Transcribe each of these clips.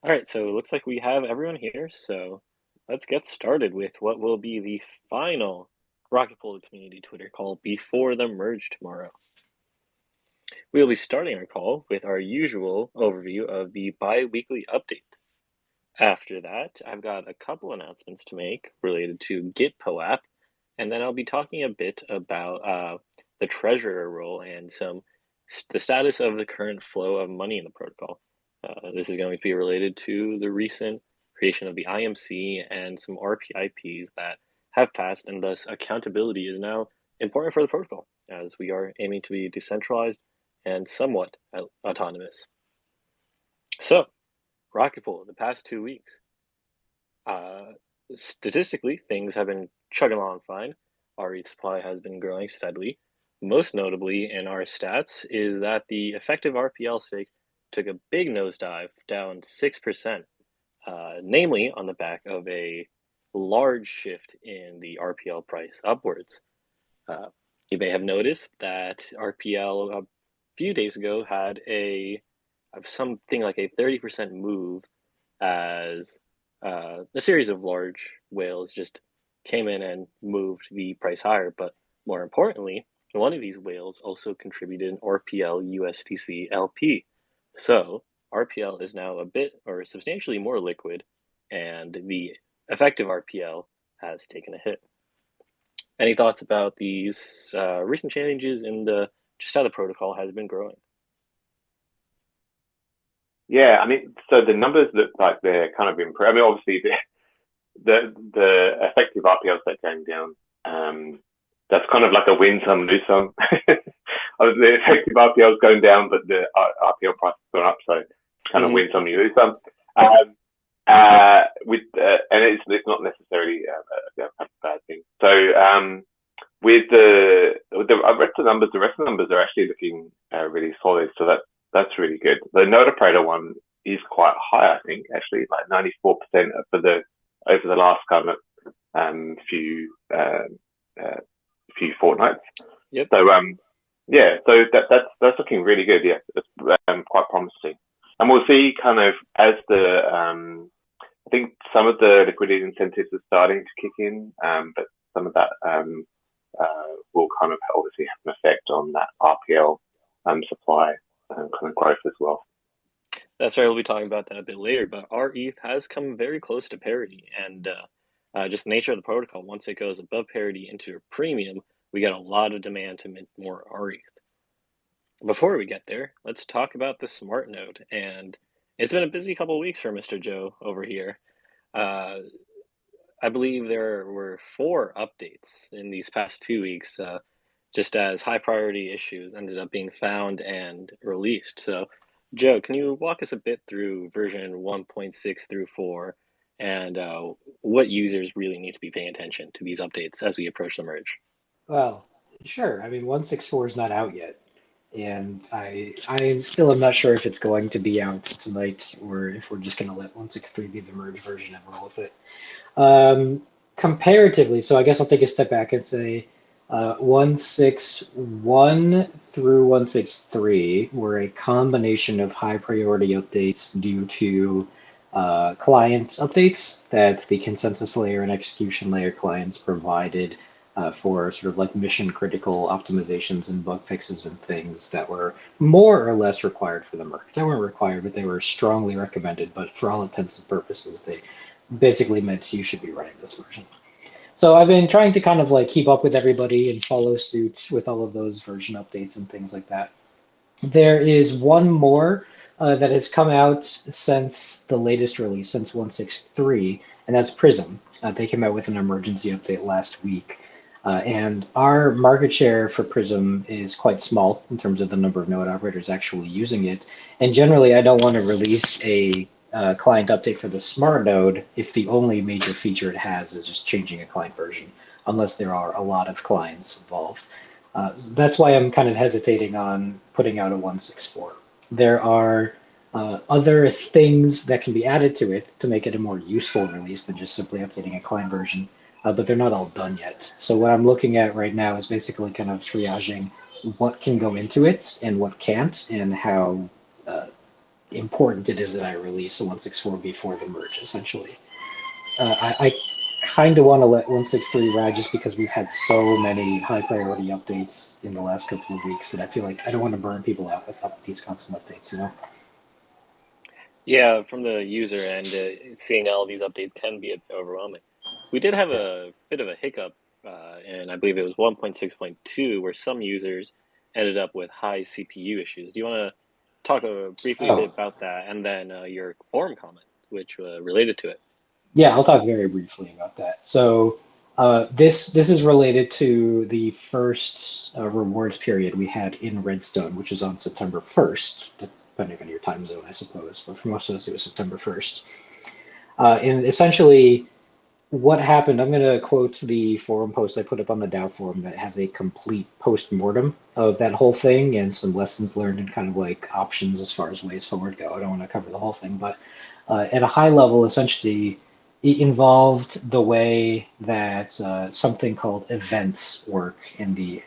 All right, so it looks like we have everyone here, so let's get started with what will be the final Rocket Pool community Twitter call before the merge tomorrow. We will be starting our call with our usual overview of the bi-weekly update. After that, I've got a couple announcements to make related to Git POAP, and then I'll be talking a bit about the treasurer role and the status of the current flow of money in the protocol. This is going to be related to the recent creation of the IMC and some RPIPs that have passed, and thus accountability is now important for the protocol as we are aiming to be decentralized and somewhat autonomous. So, Rocket Pool, the past 2 weeks. Statistically, things have been chugging along fine. Our rETH supply has been growing steadily. Most notably in our stats is that the effective RPL stake took a big nosedive, down 6%, namely on the back of a large shift in the RPL price upwards. You may have noticed that RPL a few days ago had something like a 30% move as a series of large whales just came in and moved the price higher. But more importantly, one of these whales also contributed an RPL USDC LP. So RPL is now a bit or substantially more liquid, and the effective RPL has taken a hit. Any thoughts about these recent changes in just how the protocol has been growing? Yeah, I mean, so the numbers look like they're kind of improving. I mean, obviously the effective RPL set going down. That's kind of like a win some, lose some. The effective RPL is going down, but the RPL price has gone up, so kind of Mm-hmm. win some, you lose some. And it's not necessarily a bad thing. So with I read the numbers. The rest of the numbers are actually looking really solid. So that's really good. The node operator one is quite high, I think, actually, like 94% for the over the last kind of few fortnights. Yep. So yeah, so that's looking really good. Yeah, it's quite promising, and we'll see kind of as I think some of the liquidity incentives are starting to kick in, but some of that will kind of obviously have an effect on that RPL supply kind of growth as well. That's right. We'll be talking about that a bit later. But our ETH has come very close to parity, and just the nature of the protocol. Once it goes above parity into a premium, we get a lot of demand to mint more rETH. Before we get there, let's talk about the smart node. And it's been a busy couple of weeks for Mr. Joe over here. Uh, I believe there were 4 updates in these past 2 weeks, just as high priority issues ended up being found and released. So, Joe, can you walk us a bit through version 1.6 through 4 and what users really need to be paying attention to these updates as we approach the merge? Well, sure. I mean, 164 is not out yet, and I still am not sure if it's going to be out tonight or if we're just going to let 163 be the merge version and roll with it. Comparatively, so I guess I'll take a step back and say 161 through 163 were a combination of high priority updates due to client updates that the consensus layer and execution layer clients provided for sort of like mission critical optimizations and bug fixes and things that were more or less required for the merge. They weren't required, but they were strongly recommended. But for all intents and purposes, they basically meant you should be running this version. So I've been trying to kind of like keep up with everybody and follow suit with all of those version updates and things like that. There is one more that has come out since the latest release, since 163, and that's Prism. They came out with an emergency update last week. And our market share for Prism is quite small in terms of the number of node operators actually using it. And generally, I don't want to release a client update for the smart node if the only major feature it has is just changing a client version, unless there are a lot of clients involved. That's why I'm kind of hesitating on putting out a 164. There are other things that can be added to it to make it a more useful release than just simply updating a client version, but they're not all done yet. So what I'm looking at right now is basically kind of triaging what can go into it and what can't, and how important it is that I release a 164 before the merge, essentially. I kind of want to let 163 ride just because we've had so many high priority updates in the last couple of weeks that I feel like I don't want to burn people out with these constant updates, you know? Yeah, from the user end, seeing all these updates can be a bit overwhelming. We did have Yeah. a bit of a hiccup, and I believe it was 1.6.2, where some users ended up with high CPU issues. Do you want to talk briefly a bit Oh, about that, and then your forum comment, which related to it? yeah, I'll talk very briefly about that. So this is related to the first rewards period we had in Redstone, which was on September 1st, depending on your time zone, I suppose. But for most of us, it was September 1st. And essentially, what happened, I'm going to quote the forum post I put up on the DAO forum that has a complete post-mortem of that whole thing and some lessons learned and kind of like options as far as ways forward go. I don't want to cover the whole thing, but at a high level, essentially, it involved the way that something called events work in the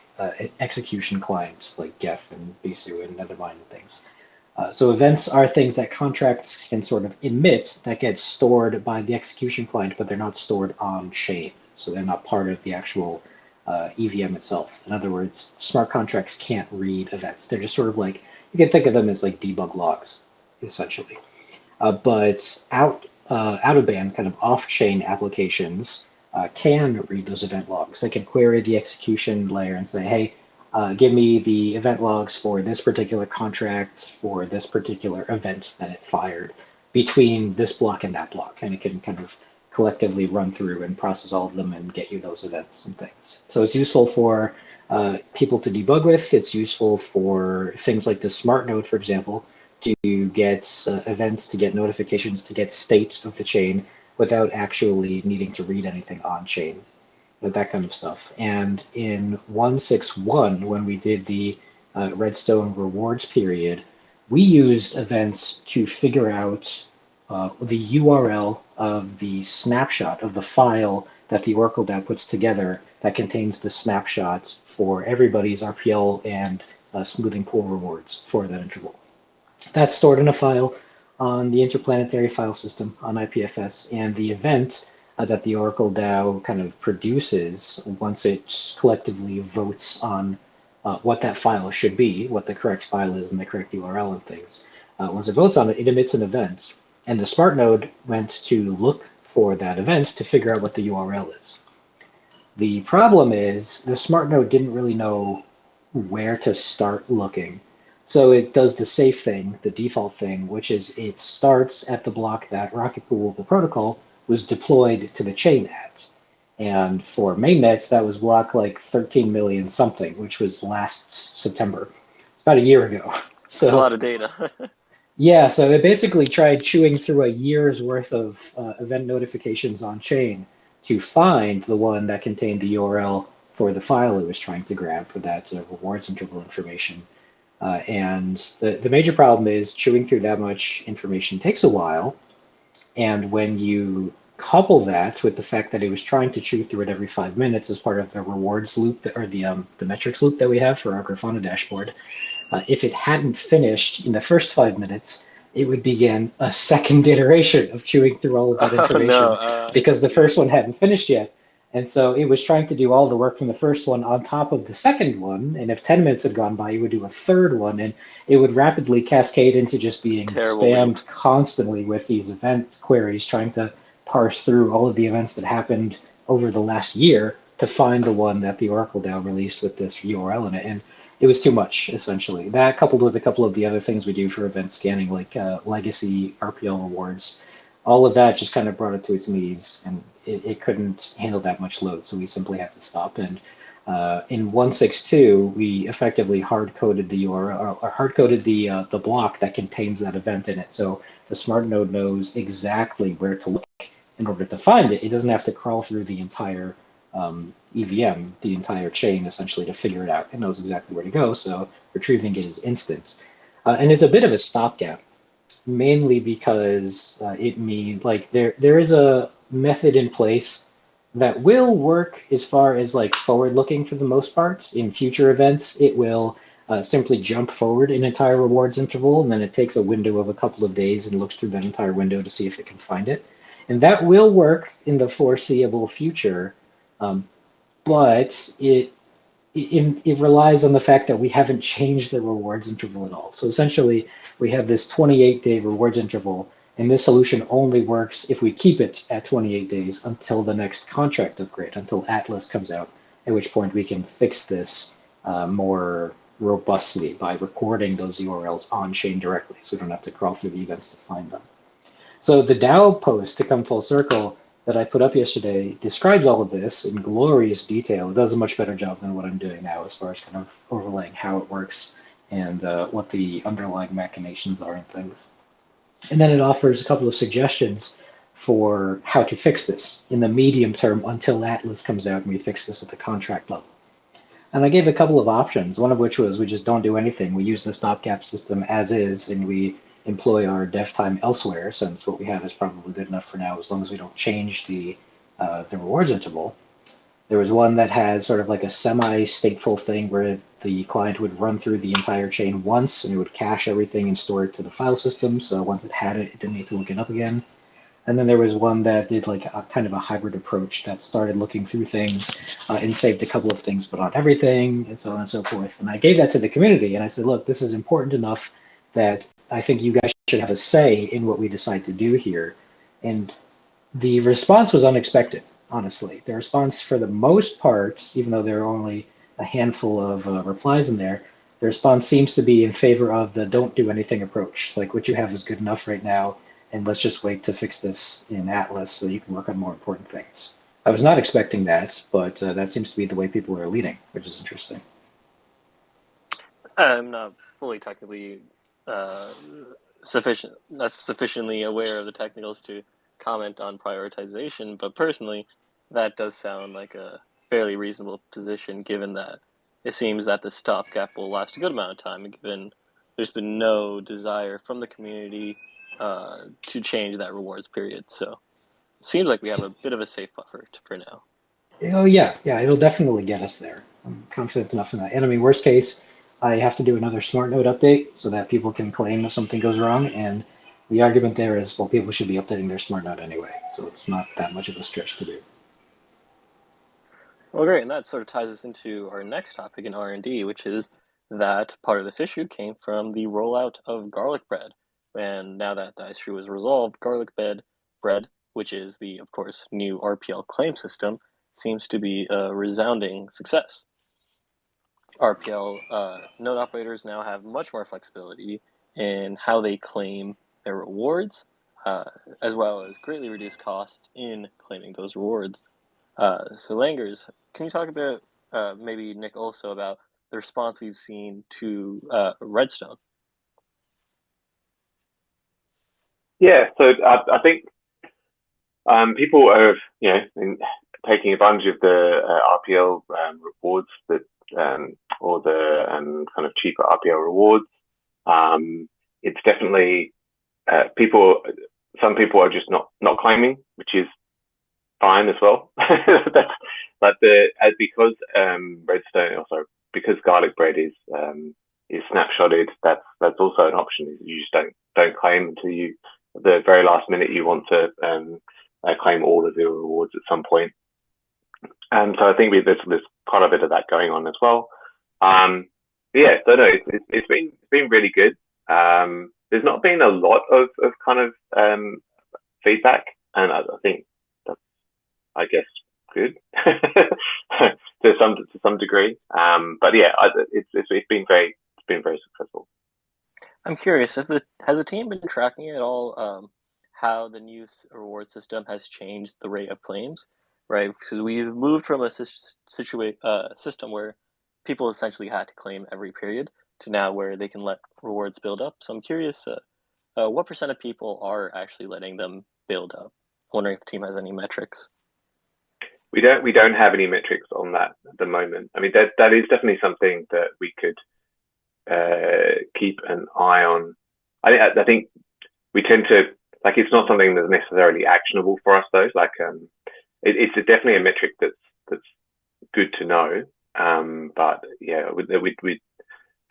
execution clients like Geth and Bisu and Nethermind and things. So events are things that contracts can sort of emit that get stored by the execution client, but they're not stored on chain. So they're not part of the actual EVM itself. In other words, smart contracts can't read events. They're just sort of like, you can think of them as like debug logs, essentially. But out of band, kind of off chain applications can read those event logs. They can query the execution layer and say, hey, give me the event logs for this particular contract for this particular event that it fired between this block and that block. And it can kind of collectively run through and process all of them and get you those events and things. So it's useful for people to debug with. It's useful for things like the smart node, for example, to get events, to get notifications, to get state of the chain without actually needing to read anything on chain, with that kind of stuff. And in 161, when we did the Redstone rewards period, we used events to figure out the URL of the snapshot of the file that the Oracle DAO puts together that contains the snapshot for everybody's RPL and smoothing pool rewards for that interval. That's stored in a file on the interplanetary file system on IPFS, and the event that the Oracle DAO kind of produces once it collectively votes on what that file should be, what the correct file is, and the correct URL and things. Once it votes on it, it emits an event, and the smart node went to look for that event to figure out what the URL is. The problem is the smart node didn't really know where to start looking. So it does the safe thing, the default thing, which is it starts at the block that Rocket Pool, the protocol, was deployed to the chain at. And for mainnets, that was block like 13 million something, which was last September. It's about a year ago. It's a So lot of data. yeah, so it basically tried chewing through a year's worth of event notifications on chain to find the one that contained the URL for the file it was trying to grab for that rewards interval information. And the major problem is chewing through that much information takes a while. And when you couple that with the fact that it was trying to chew through it every 5 minutes as part of the rewards loop, or the metrics loop that we have for our Grafana dashboard, if it hadn't finished in the first 5 minutes, it would begin a second iteration of chewing through all of that Oh no, information I because the see. first one hadn't finished yet. And so it was trying to do all the work from the first one on top of the second one. And if 10 minutes had gone by, it would do a third one. And it would rapidly cascade into just being Terrible loop. spammed constantly with these event queries, trying to parse through all of the events that happened over the last year to find the one that the Oracle DAO released with this URL in it. And it was too much, essentially. That coupled with a couple of the other things we do for event scanning, like legacy RPL rewards, all of that just kind of brought it to its knees, and it couldn't handle that much load, so we simply had to stop. And in 162, we effectively hard coded the URL, or hard coded the block that contains that event in it, so the smart node knows exactly where to look in order to find it. It doesn't have to crawl through the entire EVM, the entire chain, essentially, to figure it out. It knows exactly where to go, so retrieving it is instant. And it's a bit of a stopgap, mainly because it means like there is a method in place that will work as far as like forward looking for the most part. In future events, it will simply jump forward an entire rewards interval, and then it takes a window of a couple of days and looks through that entire window to see if it can find it. And that will work in the foreseeable future, um, but it relies on the fact that we haven't changed the rewards interval at all. So essentially, we have this 28-day rewards interval, and this solution only works if we keep it at 28 days until the next contract upgrade, until Atlas comes out, at which point we can fix this more robustly by recording those URLs on chain directly, so we don't have to crawl through the events to find them. So the DAO post, to come full circle, that I put up yesterday describes all of this in glorious detail. It does a much better job than what I'm doing now as far as kind of overlaying how it works and what the underlying machinations are and things. And then it offers a couple of suggestions for how to fix this in the medium term until Atlas comes out and we fix this at the contract level. And I gave a couple of options, one of which was we just don't do anything. We use the stopgap system as is, and we employ our dev time elsewhere, since what we have is probably good enough for now, as long as we don't change the rewards interval. There was one that had sort of like a semi-stateful thing where the client would run through the entire chain once, and it would cache everything and store it to the file system, so once it had it, it didn't need to look it up again. And then there was one that did like a kind of a hybrid approach that started looking through things and saved a couple of things, but not everything, and so on and so forth. And I gave that to the community, and I said, look, this is important enough that I think you guys should have a say in what we decide to do here. And the response was unexpected, honestly. The response, for the most part, even though there are only a handful of replies in there, the response seems to be in favor of the don't do anything approach. Like, what you have is good enough right now, and let's just wait to fix this in Atlas so you can work on more important things. I was not expecting that, but that seems to be the way people are leading, which is interesting. I'm not fully technically not sufficiently aware of the technicals to comment on prioritization, but personally, that does sound like a fairly reasonable position, given that it seems that the stopgap will last a good amount of time, given there's been no desire from the community to change that rewards period. So it seems like we have a bit of a safe buffer for now. Oh yeah, it'll definitely get us there. I'm confident enough in that. And I mean, worst case, I have to do another smart node update so that people can claim if something goes wrong. And the argument there is, well, people should be updating their smart node anyway, so it's not that much of a stretch to do. Well, great, and that sort of ties us into our next topic in R&D, which is that part of this issue came from the rollout of garlic bread. And now that the issue was resolved, garlic bread, which is the, of course, new RPL claim system, seems to be a resounding success. RPL node operators now have much more flexibility in how they claim their rewards, as well as greatly reduced costs in claiming those rewards. So Langers, can you talk about, maybe Nick also, about the response we've seen to Redstone? Yeah, so I think people are, taking advantage of the RPL rewards that, or the kind of cheaper RPL rewards. It's definitely some people are just not claiming, which is fine as well. But because Redstone, also because garlic bread is snapshotted, that's also an option. You just don't claim until the very last minute you want to claim all of the rewards at some point. And so I think there's quite a bit of that going on as well. Yeah, so no, it's been really good. There's not been a lot of kind of feedback, and I think that's, I guess, good to some degree. But yeah, it's been very successful. I'm curious, has the team been tracking at all how the new reward system has changed the rate of claims, right? Because we've moved from a system where people essentially had to claim every period to now where they can let rewards build up. So I'm curious, what % of people are actually letting them build up? I'm wondering if the team has any metrics. We don't have any metrics on that at the moment. I mean, that is definitely something that we could keep an eye on. I think we tend to, like, it's not something that's necessarily actionable for us though. Like, it's definitely a metric that's good to know. But yeah,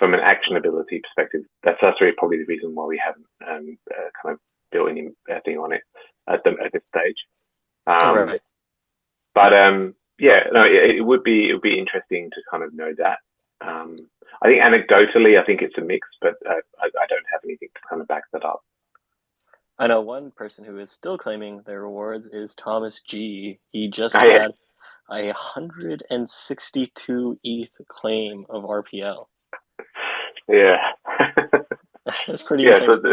from an actionability perspective, that's really probably the reason why we haven't kind of built anything on it at this stage. Right. But yeah, no, it would be interesting to kind of know that. I think anecdotally, I think it's a mix, but I don't have anything to kind of back that up. I know one person who is still claiming their rewards is Thomas G. He just Oh, yeah. had a 162 ETH claim of RPL. Yeah. That's pretty Yeah, insane. so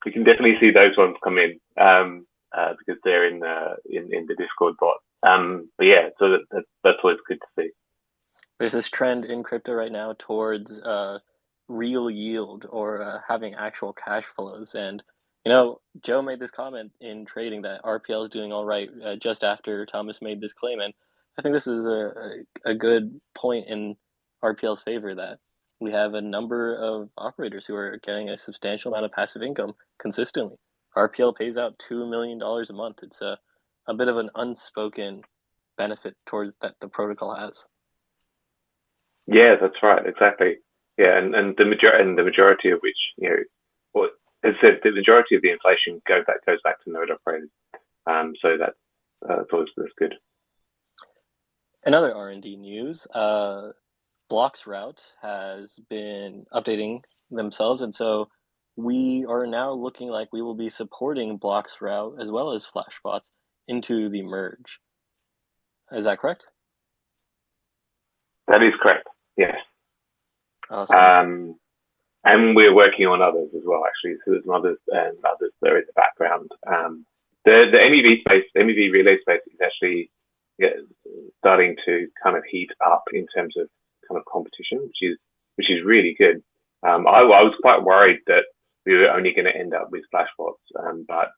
we can definitely see those ones come in because they're in the Discord bot. But yeah, so that's always good to see. There's this trend in crypto right now towards real yield or having actual cash flows. And, Joe made this comment in trading that RPL is doing all right just after Thomas made this claim. And I think this is a good point in RPL's favor that we have a number of operators who are getting a substantial amount of passive income consistently. RPL pays out $2 million a month. It's a bit of an unspoken benefit towards that the protocol has. Yeah, that's right, exactly. Yeah, and the majority of which, as I said, the majority of the inflation goes back to node operators. So that's good. Another R&D news, Block's route has been updating themselves, and so we are now looking like we will be supporting Block's route as well as Flashbots into the merge. Is that correct? That is correct. Yes. Awesome. And we're working on others as well, actually. So there's others there in the background. The MEV relay space is actually starting to kind of heat up in terms of kind of competition, which is really good. I was quite worried that we were only going to end up with Flashbots, but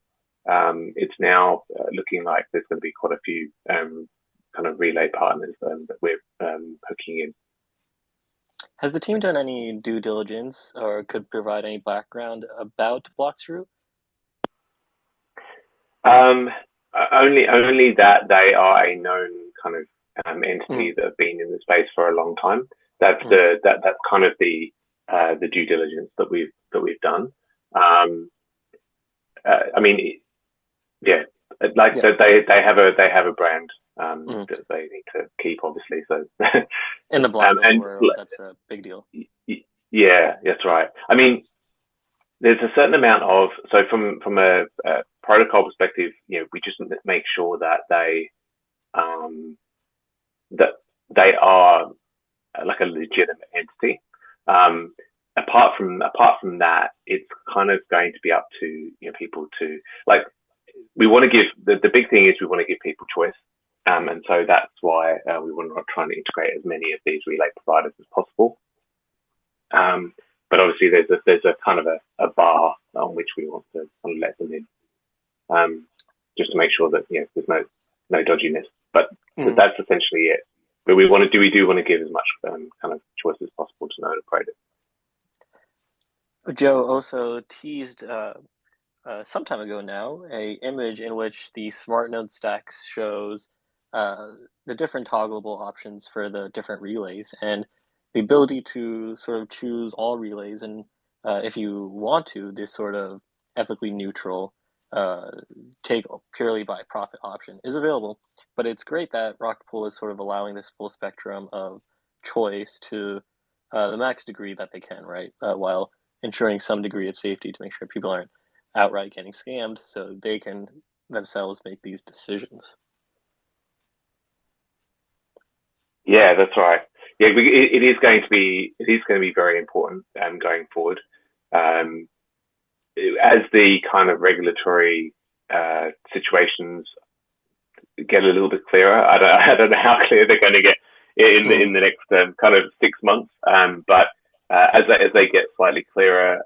it's now looking like there's going to be quite a few kind of relay partners that we're hooking in. Has the team done any due diligence or could provide any background about Block's route? Only that they are a known kind of entity that have been in the space for a long time. That's that's kind of the due diligence that we've done. I mean, yeah, like they have a brand that they need to keep, obviously. So in the block world, that's a big deal. Yeah, that's right. I mean, there's a certain amount of from a protocol perspective, we just make sure that they are like a legitimate entity. Apart from that, it's kind of going to be up to people to we want to give the big thing is we want to give people choice, and so that's why we want to try and integrate as many of these relay providers as possible. But obviously there's a kind of a bar on which we want to kind of let them in, just to make sure that there's no dodginess. But that's essentially it. But we do want to give as much kind of choice as possible to node operators. Joe also teased some time ago now a image in which the smart node stacks shows the different toggleable options for the different relays and the ability to sort of choose all relays and if you want to, this sort of ethically neutral take purely by profit option is available. But it's great that Rocket Pool is sort of allowing this full spectrum of choice to the max degree that they can, right? While ensuring some degree of safety to make sure people aren't outright getting scammed, so they can themselves make these decisions. Yeah, that's right. Yeah, it is going to be very important going forward. As the kind of regulatory situations get a little bit clearer, I don't know how clear they're going to get in the next kind of 6 months. But as they get slightly clearer,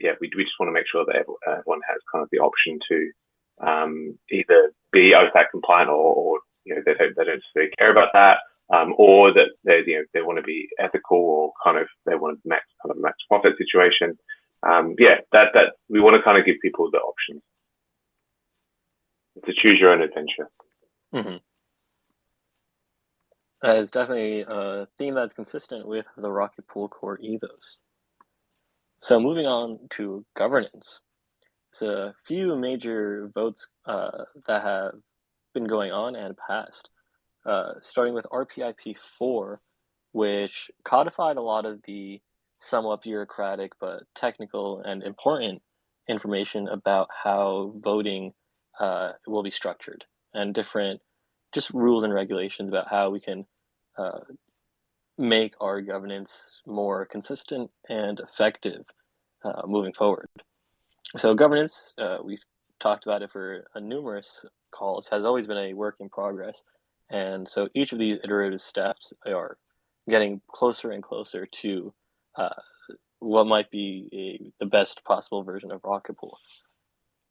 we just want to make sure that everyone has kind of the option to either be OFAC compliant or they don't necessarily care about that, or that they want to be ethical or kind of they want max profit situation. That we want to kind of give people the options to choose your own adventure. Mm-hmm. It's definitely a theme that's consistent with the Rocket Pool core ethos. So moving on to governance. So a few major votes that have been going on and passed, starting with RPIP4, which codified a lot of the somewhat bureaucratic but technical and important information about how voting will be structured, and different just rules and regulations about how we can uh, make our governance more consistent and effective moving forward. So governance, we've talked about it for numerous calls, has always been a work in progress. And so each of these iterative steps are getting closer and closer to uh, what might be the best possible version of Rocket Pool.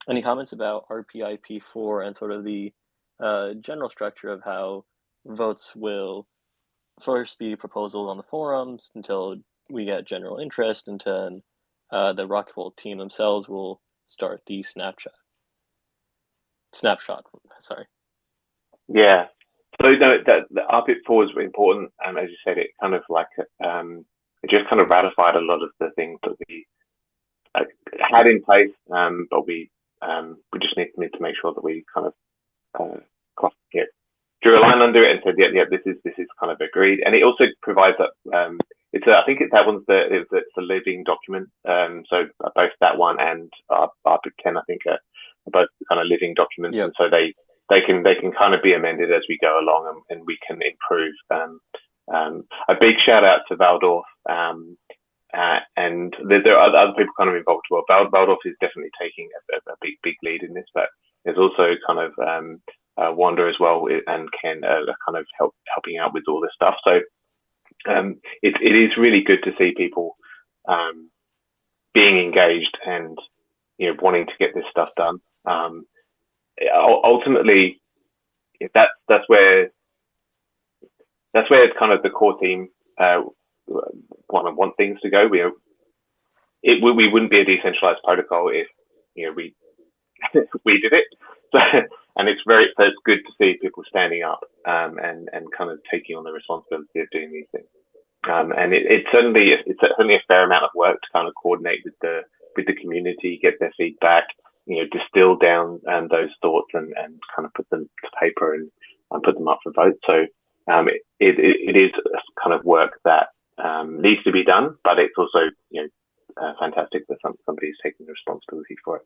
Any comments about RPIP4 and sort of the general structure of how votes will first be proposals on the forums until we get general interest, and then the Rocket Pool team themselves will start the snapshot. Sorry. Yeah. So no, that the RPIP4 is important, and as you said, it kind of like it just kind of ratified a lot of the things that we had in place, but we just need to make sure that we kind of drew a line under it and said, yeah, this is kind of agreed, and it also provides that I think it's that one's it's a living document. So both that one and RPIP10, I think, are both kind of living documents, Yep. and so they can kind of be amended as we go along, and we can improve. A big shout out to Valdorf, and there are other people kind of involved as well. Valdorf is definitely taking a big lead in this, but there's also kind of Wanda as well, and Ken are kind of helping out with all this stuff. So it is really good to see people being engaged and wanting to get this stuff done. Ultimately, that's where it's kind of the core team want things to go. We wouldn't be a decentralized protocol if we we did it. So, and it's good to see people standing up and kind of taking on the responsibility of doing these things. And it's certainly a fair amount of work to kind of coordinate with the community, get their feedback, distill down those thoughts and kind of put them to paper and put them up for vote. So it is kind of work that needs to be done, but it's also fantastic that somebody's taking the responsibility for it.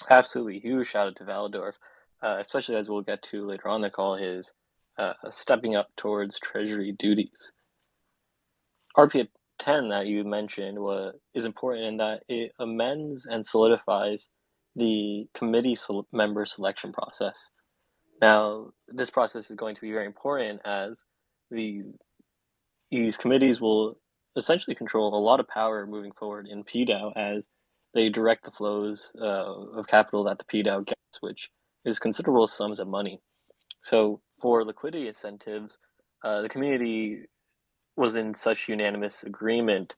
Absolutely. Huge shout out to Valdorf, especially as we'll get to later on the call, his stepping up towards treasury duties. RPIP10 that you mentioned is important in that it amends and solidifies the committee member selection process. Now, this process is going to be very important as these committees will essentially control a lot of power moving forward in PDAO as they direct the flows of capital that the PDAO gets, which is considerable sums of money. So for liquidity incentives, the community was in such unanimous agreement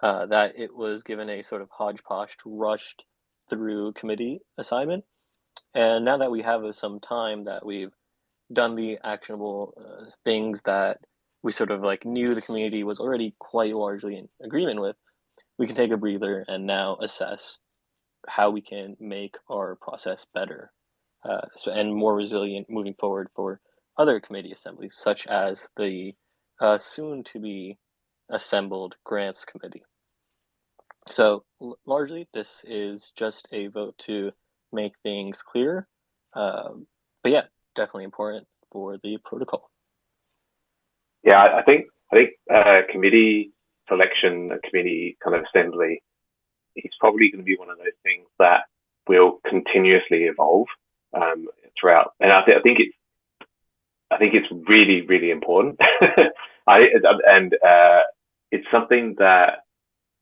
that it was given a sort of hodgepodge, rushed through committee assignment. And now that we have some time that we've done the actionable things that we sort of like knew the community was already quite largely in agreement with, we can take a breather and now assess how we can make our process better and more resilient moving forward for other committee assemblies, such as the soon to be assembled grants committee. So largely, this is just a vote to make things clearer, but yeah, definitely important for the protocol. Yeah, I think committee selection, committee kind of assembly, is probably going to be one of those things that will continuously evolve throughout. And I think it's really, really important. It's something that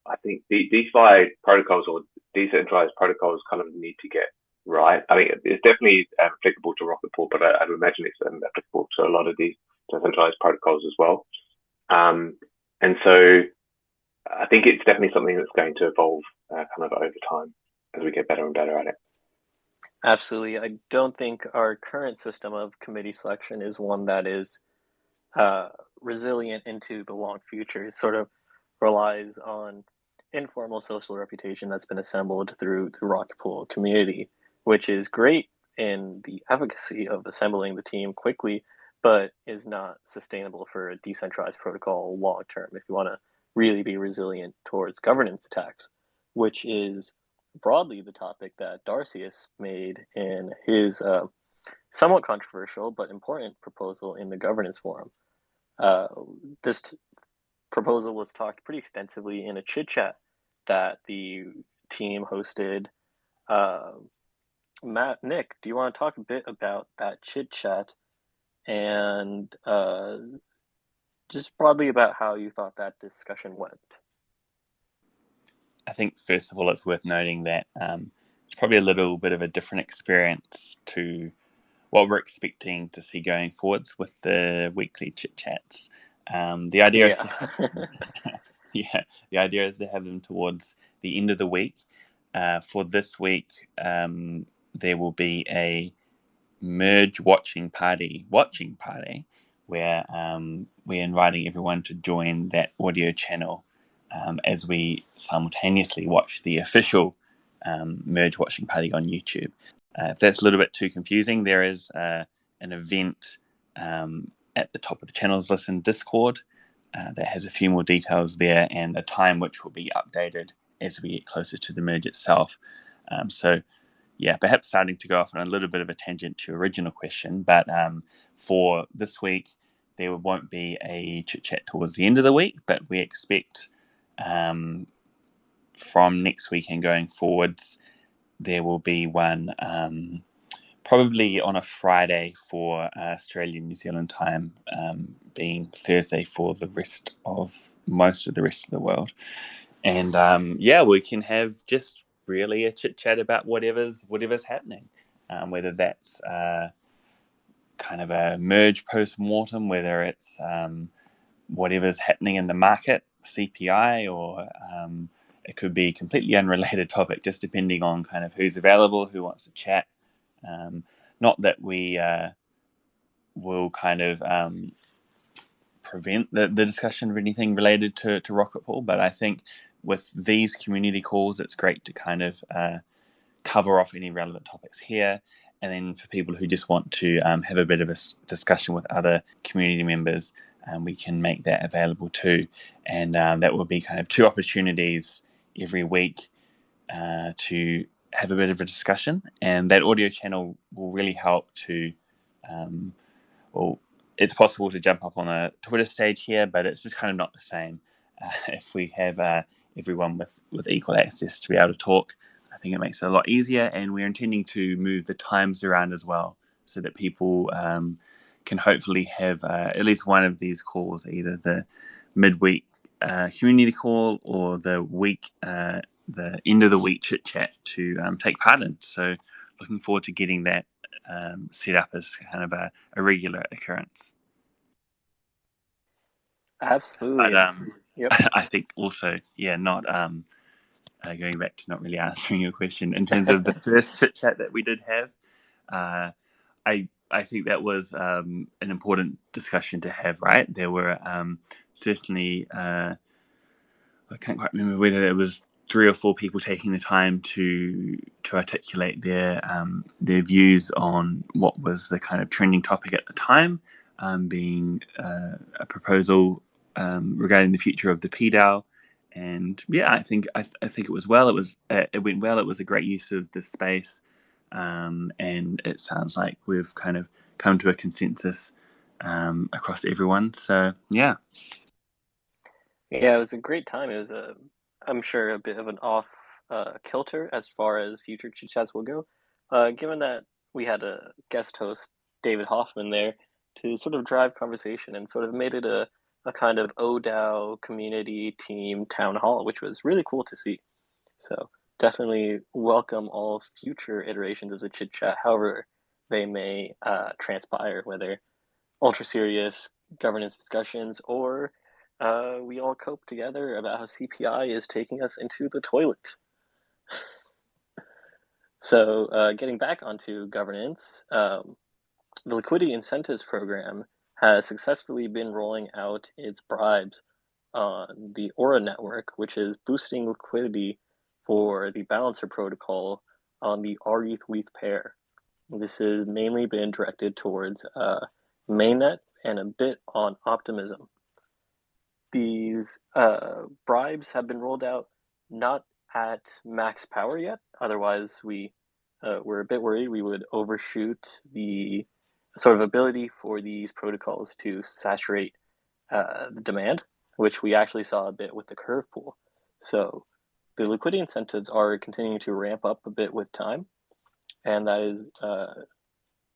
I think DeFi protocols or decentralized protocols kind of need to get right. I mean, it's definitely applicable to Rocket Pool, but I'd imagine it's applicable to a lot of these decentralized protocols as well. And so I think it's definitely something that's going to evolve kind of over time as we get better and better at it. Absolutely. I don't think our current system of committee selection is one that is uh, resilient into the long future. It sort of relies on informal social reputation that's been assembled through the Rocket Pool community, which is great in the efficacy of assembling the team quickly, but is not sustainable for a decentralized protocol long term if you want to really be resilient towards governance attacks, which is broadly the topic that Darcius made in his somewhat controversial but important proposal in the governance forum. Uh, this proposal was talked pretty extensively in a chit chat that the team hosted. Uh, Nick, do you want to talk a bit about that chit chat and just broadly about how you thought that discussion went? I think, first of all, it's worth noting that it's probably a little bit of a different experience to what we're expecting to see going forwards with the weekly chit chats. The idea is the idea is to have them towards the end of the week. For this week, there will be a merge watching party where we're inviting everyone to join that audio channel as we simultaneously watch the official merge watching party on YouTube. If that's a little bit too confusing, there is an event at the top of the channels listen Discord that has a few more details there and a time which will be updated as we get closer to the merge itself. So yeah, perhaps starting to go off on a little bit of a tangent to your original question, but for this week, there won't be a chit chat towards the end of the week, but we expect from next week and going forwards, there will be one probably on a Friday for Australian New Zealand time, being Thursday for most of the rest of the world. And we can have just really a chit chat about whatever's happening, whether that's kind of a merge post mortem, whether it's whatever's happening in the market, CPI, or it could be a completely unrelated topic, just depending on kind of who's available, who wants to chat. Not that we will kind of prevent the discussion of anything related to Rocket Pool, but I think with these community calls, it's great to kind of cover off any relevant topics here. And then for people who just want to have a bit of a discussion with other community members, we can make that available too. And that will be kind of 2 opportunities every week to have a bit of a discussion. And that audio channel will really help to, it's possible to jump up on a Twitter stage here, but it's just kind of not the same. If we have everyone with equal access to be able to talk, I think it makes it a lot easier, and we're intending to move the times around as well so that people can hopefully have at least one of these calls, either the midweek community call or the end of the week chit chat to take part in. So looking forward to getting that set up as kind of a regular occurrence. Absolutely. But yep. I think also, not going back to not really answering your question, in terms of the first chit chat that we did have, I think that was an important discussion to have, right? There were certainly, I can't quite remember whether it was 3 or 4 people taking the time to articulate their views on what was the kind of trending topic at the time, being a proposal regarding the future of the PDAO. And I think it was well. It went well. It was a great use of the space, and it sounds like we've kind of come to a consensus across everyone. So yeah, it was a great time. It was I'm sure a bit of an off kilter as far as future chit chats will go, given that we had a guest host, David Hoffman, there to sort of drive conversation and sort of made it a kind of ODAO community team town hall, which was really cool to see. So definitely welcome all future iterations of the chit chat, however they may transpire, whether ultra serious governance discussions or we all cope together about how CPI is taking us into the toilet. So getting back onto governance, the Liquidity Incentives Program has successfully been rolling out its bribes on the Aura network, which is boosting liquidity for the balancer protocol on the rETH pair. This has mainly been directed towards mainnet and a bit on optimism. These bribes have been rolled out not at max power yet, otherwise we're a bit worried we would overshoot the sort of ability for these protocols to saturate the demand, which we actually saw a bit with the curve pool. So the liquidity incentives are continuing to ramp up a bit with time, and that is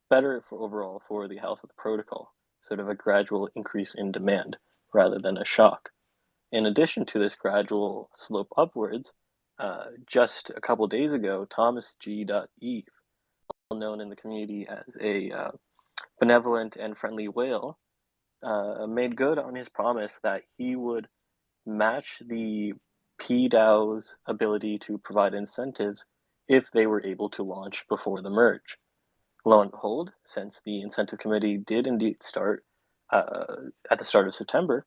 better for overall for the health of the protocol, sort of a gradual increase in demand rather than a shock. In addition to this gradual slope upwards, just a couple days ago, ThomasG.eth, well known in the community as a benevolent and friendly whale, made good on his promise that he would match the PDAO's ability to provide incentives if they were able to launch before the merge. Lo and behold, since the incentive committee did indeed start at the start of September,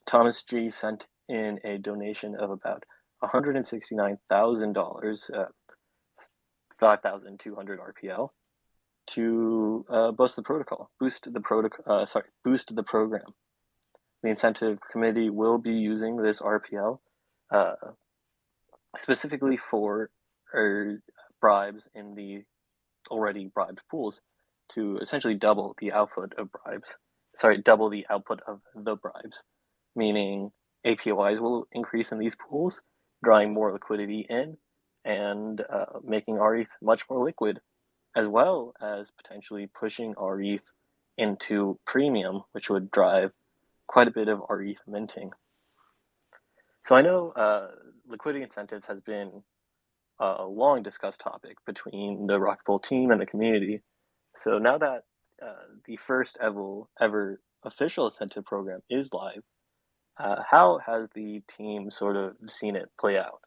Thomas G sent in a donation of about $169,000, 5,200 RPL, to boost the protocol, boost the program. The incentive committee will be using this RPL specifically for bribes in the already bribed pools to essentially double the output of the bribes, meaning APYs will increase in these pools, drawing more liquidity in and making rETH much more liquid, as well as potentially pushing rETH into premium, which would drive quite a bit of rETH minting. So I know liquidity incentives has been a long discussed topic between the Rocket Pool team and the community. So now that the first ever official incentive program is live, how has the team sort of seen it play out?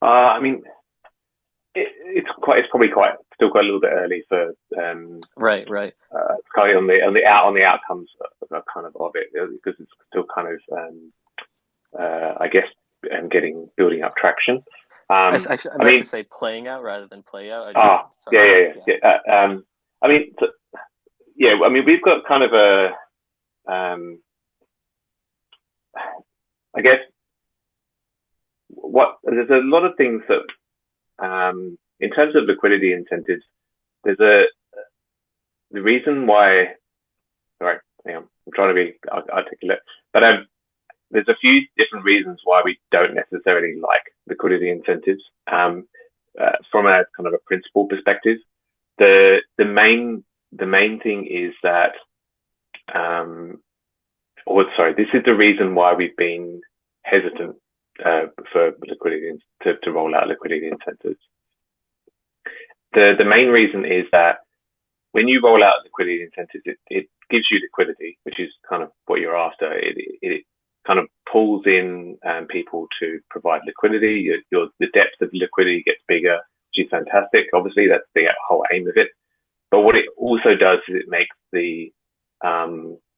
I mean, it's probably still quite a little bit early for right. It's kind of on the outcomes of it, because it's still kind of I guess building up traction. I meant to say playing out rather than play out. Yeah. I mean, we've got kind of a I guess there's a lot of things that in terms of liquidity incentives, there's the reason why. Sorry, hang on, I'm trying to be articulate, but there's a few different reasons why we don't necessarily like liquidity incentives. From a kind of a principle perspective, the main thing is that, this is the reason why we've been hesitant for liquidity to roll out liquidity incentives. The main reason is that when you roll out liquidity incentives, it gives you liquidity, which is kind of what you're after. It kind of pulls in people to provide liquidity. The depth of liquidity gets bigger, which is fantastic. Obviously, that's the whole aim of it. But what it also does is it makes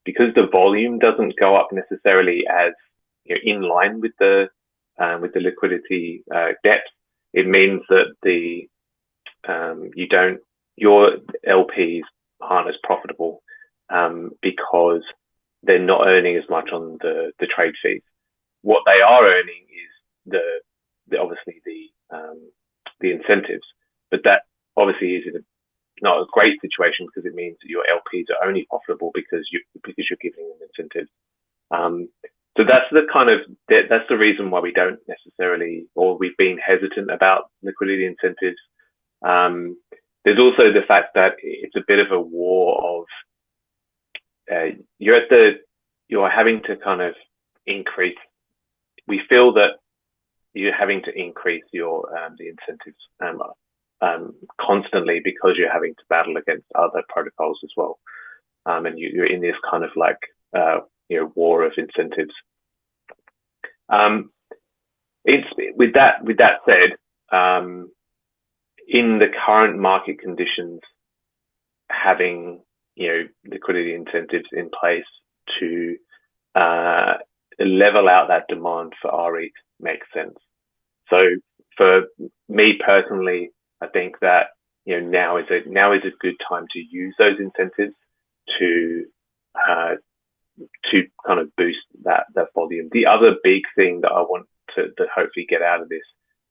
because the volume doesn't go up necessarily as in line with the liquidity depth. It means that your LPs aren't as profitable because they're not earning as much on the trade fees. What they are earning is obviously the incentives, but that obviously is not a great situation, because it means that your LPs are only profitable because you're giving them incentives. So that's the reason why we don't necessarily, or we've been hesitant about liquidity incentives. There's also the fact that it's a bit of a war of you're having to kind of increase. We feel that you're having to increase your the incentives constantly, because you're having to battle against other protocols as well, and you're in this kind of like war of incentives. With that said, in the current market conditions, having, liquidity incentives in place to level out that demand for rETH makes sense. So for me personally, I think that now is a good time to use those incentives to kind of boost that volume. The other big thing that I want to hopefully get out of this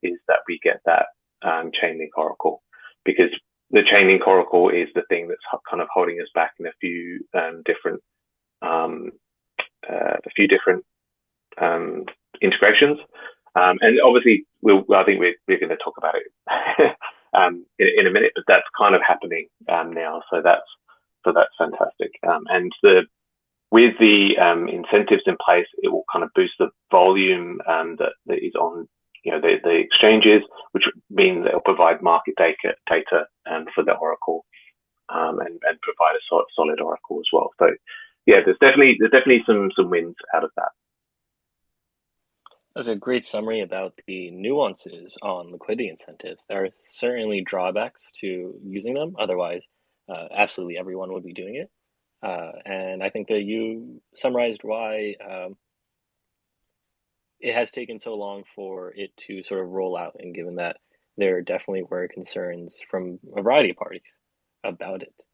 is that we get that Chainlink Oracle, because the Chainlink Oracle is the thing that's kind of holding us back in a few different integrations. And obviously, I think we're going to talk about it in a minute, but that's kind of happening now. So that's fantastic. And with the incentives in place, it will kind of boost the volume that is on the exchanges, which mean they'll provide market data for the Oracle and provide a solid Oracle as well. So yeah, there's definitely some wins out of that. That's a great summary about the nuances on liquidity incentives. There are certainly drawbacks to using them. Otherwise, absolutely everyone would be doing it. And I think that you summarized why it has taken so long for it to sort of roll out, and given that there definitely were concerns from a variety of parties about it.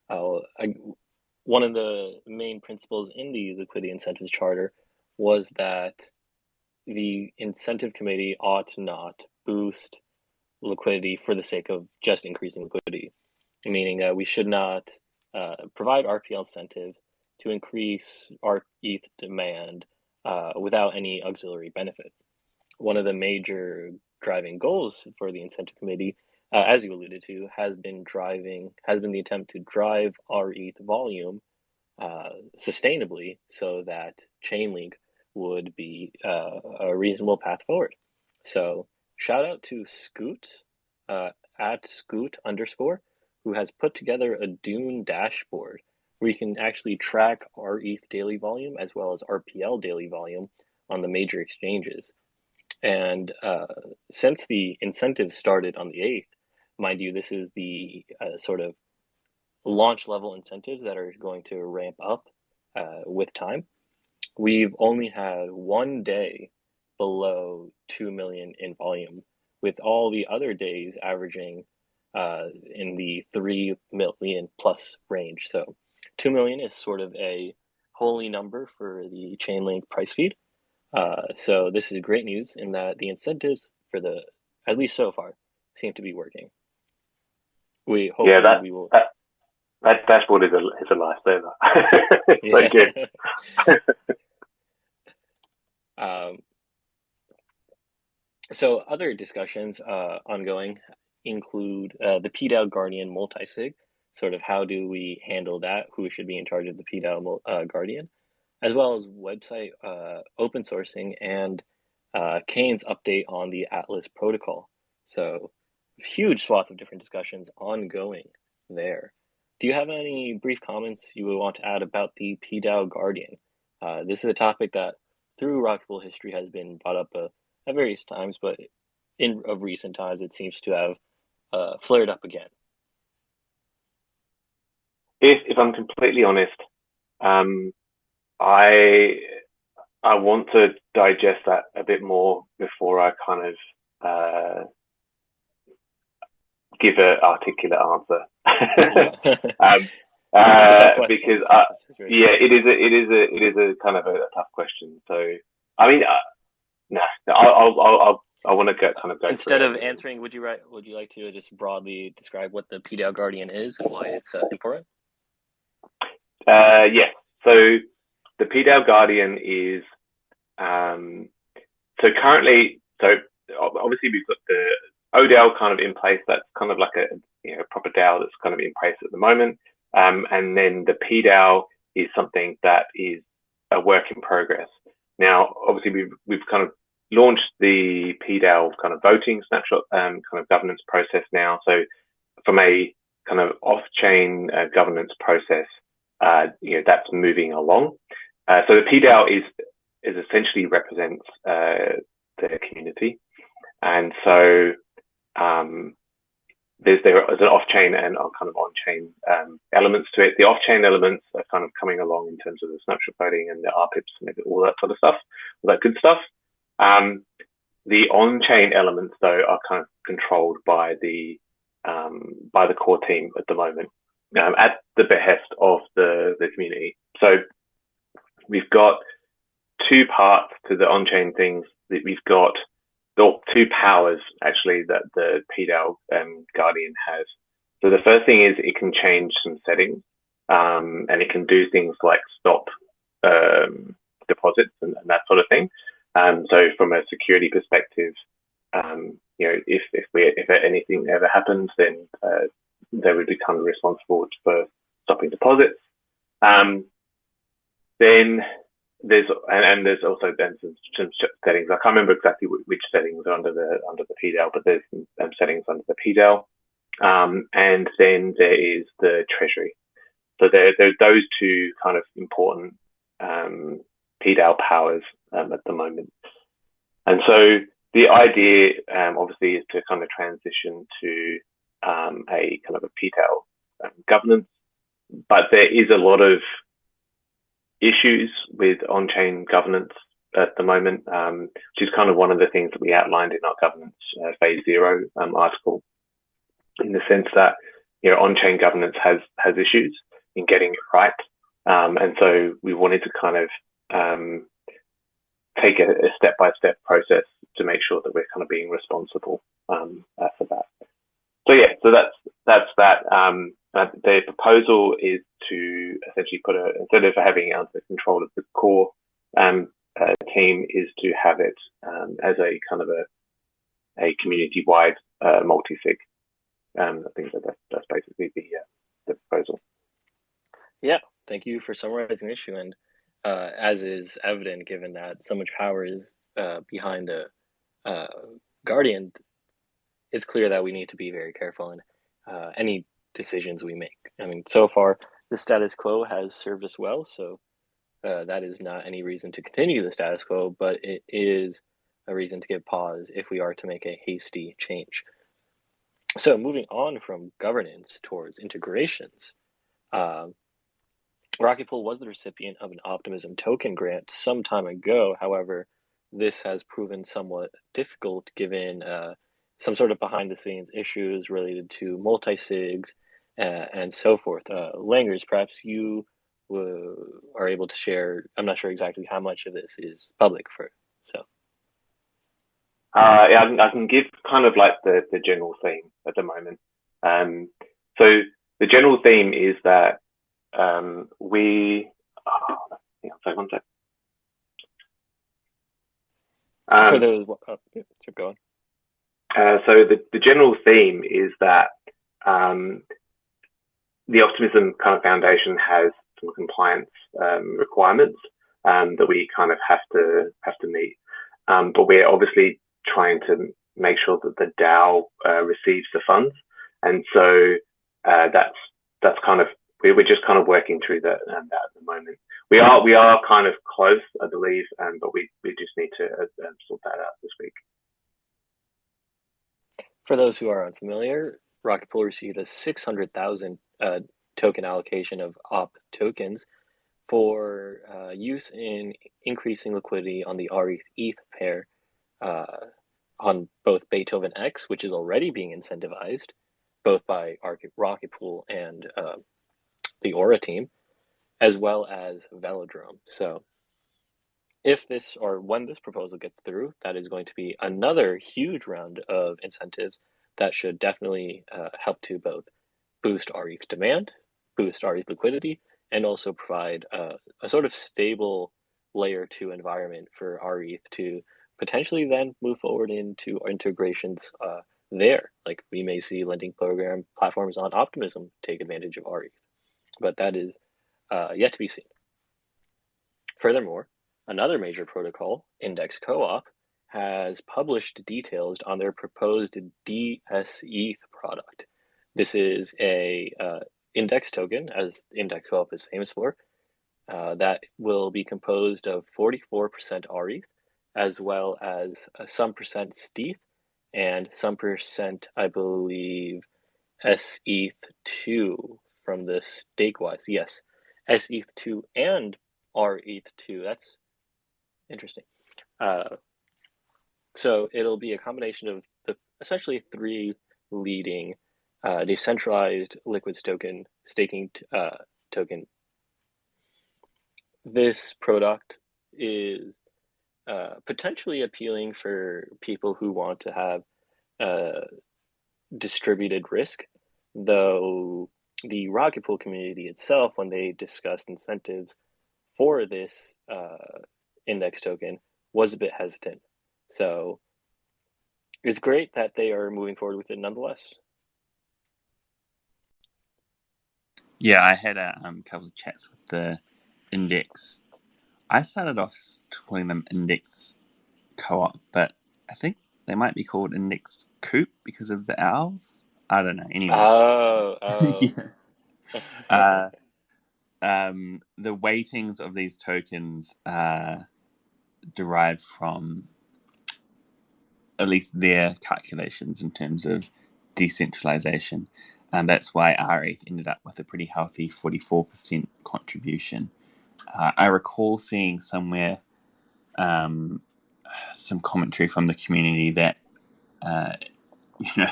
One of the main principles in the liquidity incentives charter was that the incentive committee ought not boost liquidity for the sake of just increasing liquidity, meaning we should not provide RPL incentive to increase rETH demand without any auxiliary benefit. One of the major driving goals for the incentive committee, as you alluded to, has been the attempt to drive rETH volume sustainably, so that Chainlink would be a reasonable path forward. So shout out to Scoot at Scoot_, who has put together a Dune dashboard where you can actually track rETH daily volume as well as RPL daily volume on the major exchanges. And since the incentives started on the 8th, mind you, this is the sort of launch level incentives that are going to ramp up with time. We've only had one day below 2 million in volume, with all the other days averaging in the 3 million plus range. So 2 million is sort of a holy number for the Chainlink price feed. So this is great news in that the incentives at least so far, seem to be working. We will. That dashboard is a lifesaver. Thank you. So other discussions ongoing include the PDAO Guardian multisig. Sort of how do we handle that? Who should be in charge of the PDAO Guardian? As well as website open sourcing and Kane's update on the Atlas protocol. So huge swath of different discussions ongoing there. Do you have any brief comments you would want to add about the PDAO Guardian? This is a topic that through Rocket Pool history has been brought up at various times, but of recent times it seems to have flared up again. If I'm completely honest, I want to digest that a bit more before I kind of give an articulate answer. Because it is a kind of a tough question. So I mean, I want to go instead of answering. Would you like to just broadly describe what the PDAO Guardian is and why it's important? Yeah. So the PDAO Guardian is so currently. So obviously we've got the ODAO kind of in place. That's kind of like a proper DAO that's kind of in place at the moment. And then the PDAO is something that is a work in progress. Now, obviously, we've kind of launched the PDAO kind of voting snapshot kind of governance process now. So from a kind of off-chain governance process, that's moving along. So the PDAO is essentially represents the community, and so there's an off-chain and kind of on-chain elements to it. The off-chain elements are kind of coming along in terms of the snapshot voting and the RPIPs and all that sort of stuff, all that good stuff. The on-chain elements, though, are kind of controlled by the core team at the moment, at the behest of the community. So we've got two parts to the on-chain things. We've got two powers, actually, that the PDAL Guardian has. So the first thing is it can change some settings, and it can do things like stop deposits and that sort of thing. So from a security perspective, if anything ever happens, then they would become responsible for stopping deposits. Then there's also then some settings. I can't remember exactly which settings are under the PDAL, but there's some settings under the PDAL. And then there is the treasury. So there's those two kind of important PDAL powers at the moment. And so the idea, obviously, is to kind of transition to a kind of a PDAL governance, but there is a lot of issues with on-chain governance at the moment, which is kind of one of the things that we outlined in our governance phase 0 article, in the sense that on-chain governance has issues in getting it right, and so we wanted to kind of take a step-by-step process to make sure that we're kind of being responsible for that. So yeah, so that's that. The proposal is to essentially instead of having under control of the core team, is to have it as a kind of a community-wide multi-sig. I think that's basically the proposal. Yeah, thank you for summarizing the issue. And as is evident, given that so much power is behind the Guardian, it's clear that we need to be very careful in any decisions we make. I mean, so far, the status quo has served us well, so that is not any reason to continue the status quo, but it is a reason to give pause if we are to make a hasty change. So moving on from governance towards integrations, Rocket Pool was the recipient of an Optimism token grant some time ago. However, this has proven somewhat difficult given some sort of behind-the-scenes issues related to multi-sigs and so forth. Langers, perhaps you are able to share. I'm not sure exactly how much of this is public for. Yeah, I can give kind of like the general theme at the moment. So the general theme is that we. Sorry, one sec. For those, keep going. So the general theme is that the Optimism kind of Foundation has some compliance requirements that we kind of have to meet, but we're obviously trying to make sure that the DAO receives the funds, and so that's kind of we're just kind of working through that at the moment. We are kind of close, I believe, but we just need to sort that out this week. For those who are unfamiliar, Rocket Pool received a 600,000 token allocation of OP tokens for use in increasing liquidity on the rETH pair on both Beethoven X, which is already being incentivized both by Rocket Pool and the Aura team, as well as Velodrome. So if this, or when this proposal gets through, that is going to be another huge round of incentives that should definitely help to both boost rETH demand, boost rETH liquidity, and also provide a sort of stable layer 2 environment for rETH to potentially then move forward into integrations there. Like we may see lending program platforms on Optimism take advantage of rETH, but that is yet to be seen. Furthermore, another major protocol, Index Co-op, has published details on their proposed DSETH product. This is a index token, as Index Co-op is famous for, that will be composed of 44% rETH, as well as some percent stETH, and some percent, I believe, sETH2 from the Stakewise. Yes, sETH2 and rETH2. That's interesting. So it'll be a combination of the essentially three leading decentralized liquid staking token. This product is potentially appealing for people who want to have distributed risk, though the Rocket Pool community itself, when they discussed incentives for this index token, was a bit hesitant. So it's great that they are moving forward with it nonetheless. Yeah, I had a couple of chats with the index. I started off calling them index co-op, but I think they might be called index coop because of the owls. I don't know. Anyway. Oh. Yeah. The weightings of these tokens are derived from at least their calculations in terms of decentralization. And that's why rETH ended up with a pretty healthy 44% contribution. I recall seeing somewhere some commentary from the community that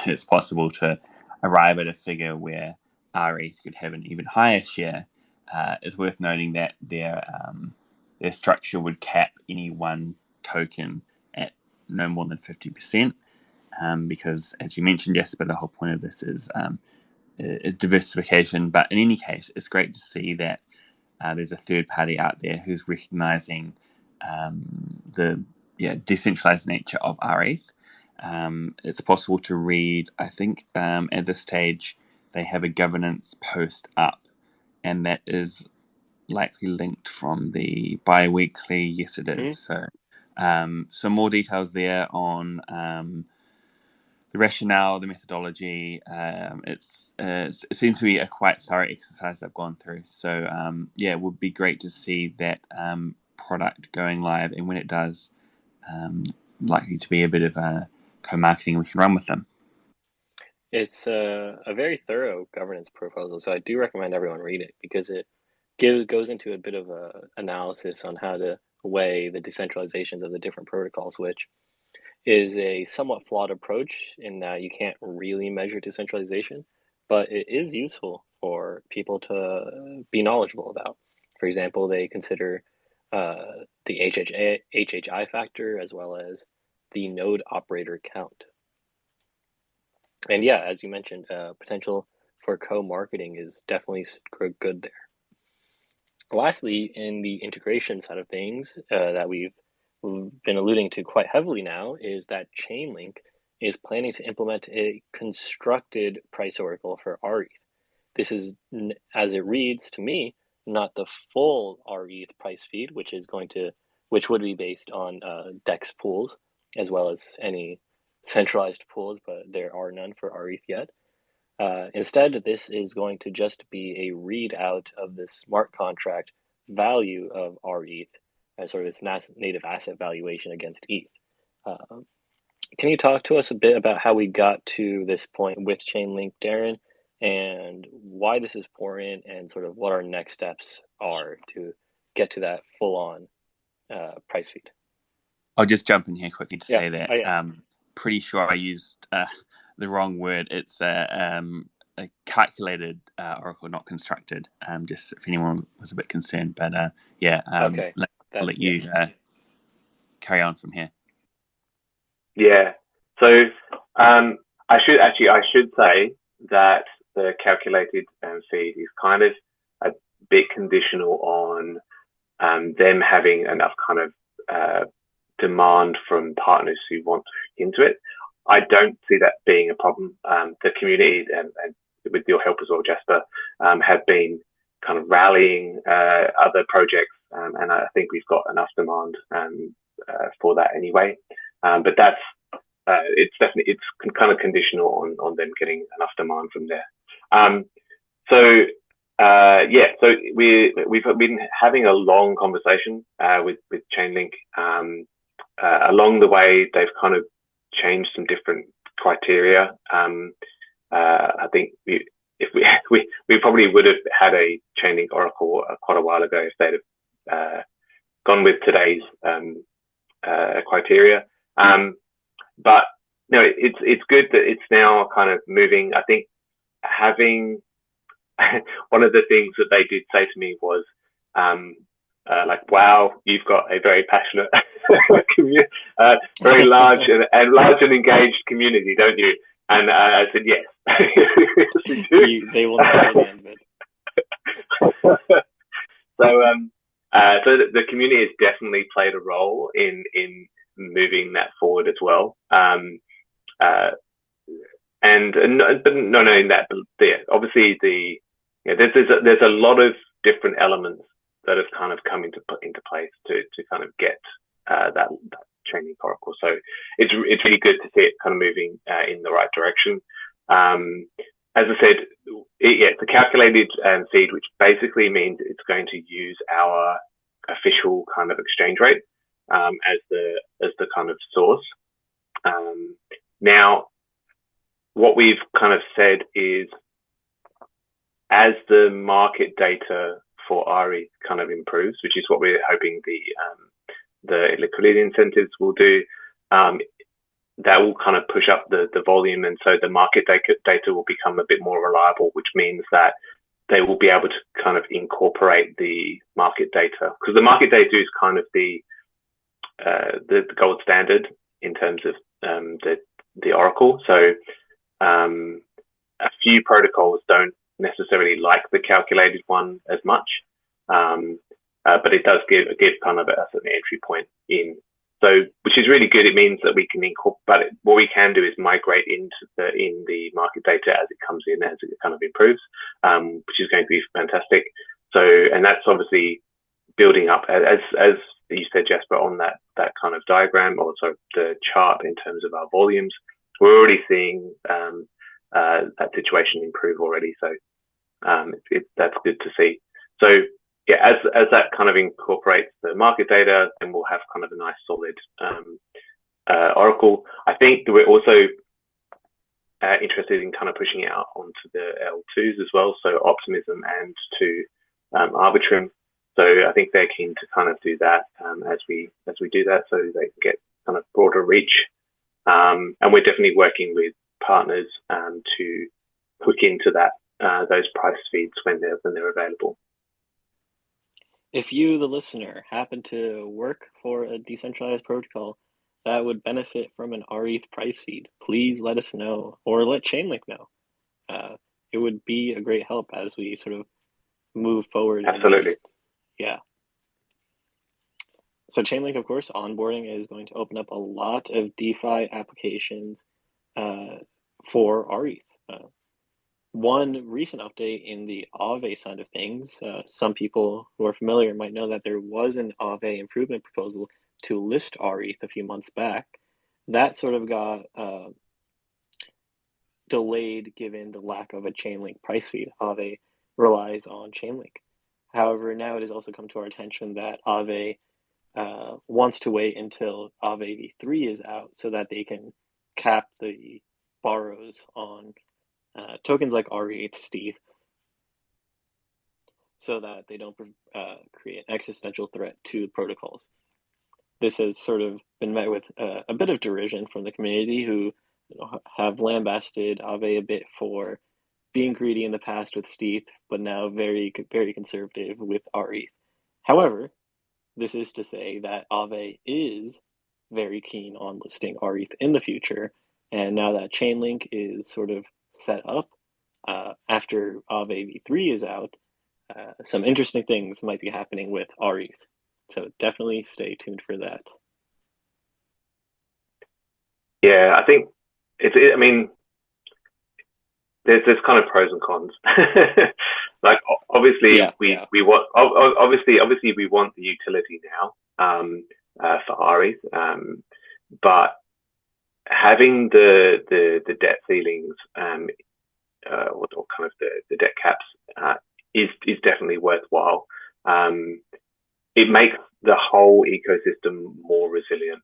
it's possible to arrive at a figure where rETH could have an even higher share. It's worth noting that their structure would cap any one token at no more than 50%, because, as you mentioned, Jasper, the whole point of this is diversification. But in any case, it's great to see that there's a third party out there who's recognizing the decentralized nature of rETH. It's possible to read, I think, at this stage, they have a governance post up, and that is likely linked from the Biweekly. Yes, it is. So some more details there on the rationale, the methodology. It seems to be a quite thorough exercise I've gone through. So it would be great to see that product going live, and when it does, likely to be a bit of a co-marketing we can run with them. It's a very thorough governance proposal, so I do recommend everyone read it because it goes into a bit of a analysis on how to weigh the decentralizations of the different protocols, which is a somewhat flawed approach in that you can't really measure decentralization, but it is useful for people to be knowledgeable about. For example, they consider the HHI factor as well as the node operator count. And yeah, as you mentioned, potential for co-marketing is definitely good there. Lastly, in the integration side of things that we've been alluding to quite heavily now is that Chainlink is planning to implement a constructed price oracle for rETH. This is, as it reads to me, not the full rETH price feed, which would be based on DEX pools as well as any centralized pools, but there are none for rETH yet. Instead, this is going to just be a readout of the smart contract value of rETH as sort of its native asset valuation against ETH. Can you talk to us a bit about how we got to this point with Chainlink, Darren, and why this is important and sort of what our next steps are to get to that full-on price feed? I'll just jump in here quickly to say that. Yeah. Pretty sure I used the wrong word. It's a calculated oracle, not constructed. Just if anyone was a bit concerned, but okay. I'll let you carry on from here. Yeah. So I should say that the calculated feed is kind of a bit conditional on them having enough kind of demand from partners who want to into it. I don't see that being a problem. The community and with your help as well, Jasper, have been kind of rallying other projects, and I think we've got enough demand for that anyway. But that's it's kind of conditional on them getting enough demand from there. So we've been having a long conversation with Chainlink. Along the way, they've kind of changed some different criteria. I think if we probably would have had a Chainlink Oracle quite a while ago if they'd have gone with today's criteria. But no, it's good that it's now kind of moving. I think having one of the things that they did say to me was like, "Wow, you've got a very passionate, very large and engaged community, don't you?" And I said, "Yes." They will never land it. So the community has definitely played a role in moving that forward as well. And not only that, but obviously there's a lot of different elements that have kind of come into place to kind of get that Chainlink Oracle. So it's really good to see it kind of moving in the right direction. As I said, it's a calculated feed, which basically means it's going to use our official kind of exchange rate as the kind of source. Now, what we've kind of said is, as the market data for rETH kind of improves, which is what we're hoping the liquidity incentives will do, that will kind of push up the volume, and so the market data will become a bit more reliable, which means that they will be able to kind of incorporate the market data, because the market data is kind of the gold standard in terms of the Oracle. So a few protocols don't necessarily like the calculated one as much, but it does give kind of an entry point in. So, which is really good. It means that we can incorporate. What we can do is migrate in the market data as it comes in, as it kind of improves, which is going to be fantastic. So, and that's obviously building up as you said, Jasper, on that kind of diagram, also the chart in terms of our volumes. We're already seeing that situation improve already. So that's good to see. So yeah, as that kind of incorporates the market data, then we'll have kind of a nice solid Oracle. I think that we're also interested in kind of pushing it out onto the L2s as well, so Optimism and to Arbitrum. So I think they're keen to kind of do that as we do that, so they can get kind of broader reach. And we're definitely working with partners to hook into that those price feeds when they're available. If you, the listener, happen to work for a decentralized protocol that would benefit from an rETH price feed, please let us know, or let Chainlink know. It would be a great help as we sort of move forward. Absolutely. Yeah. So Chainlink, of course, onboarding is going to open up a lot of DeFi applications for rETH. One recent update in the Aave side of things, some people who are familiar might know that there was an Aave improvement proposal to list rETH a few months back. That sort of got delayed given the lack of a Chainlink price feed. Aave relies on Chainlink. However, now it has also come to our attention that Aave wants to wait until Aave v3 is out so that they can cap the borrows on tokens like rETH, Steve, so that they don't create an existential threat to protocols. This has sort of been met with a bit of derision from the community, who have lambasted Aave a bit for being greedy in the past with Steve, but now very, very conservative with rETH. However, this is to say that Aave is very keen on listing rETH in the future, and now that Chainlink is sort of set up after Aave v3 is out, some interesting things might be happening with rETH. So definitely stay tuned for that. Yeah, I think I mean, there's kind of pros and cons. Like obviously we want obviously we want the utility now for rETH, but having the debt ceilings or kind of the debt caps is definitely worthwhile. It makes the whole ecosystem more resilient.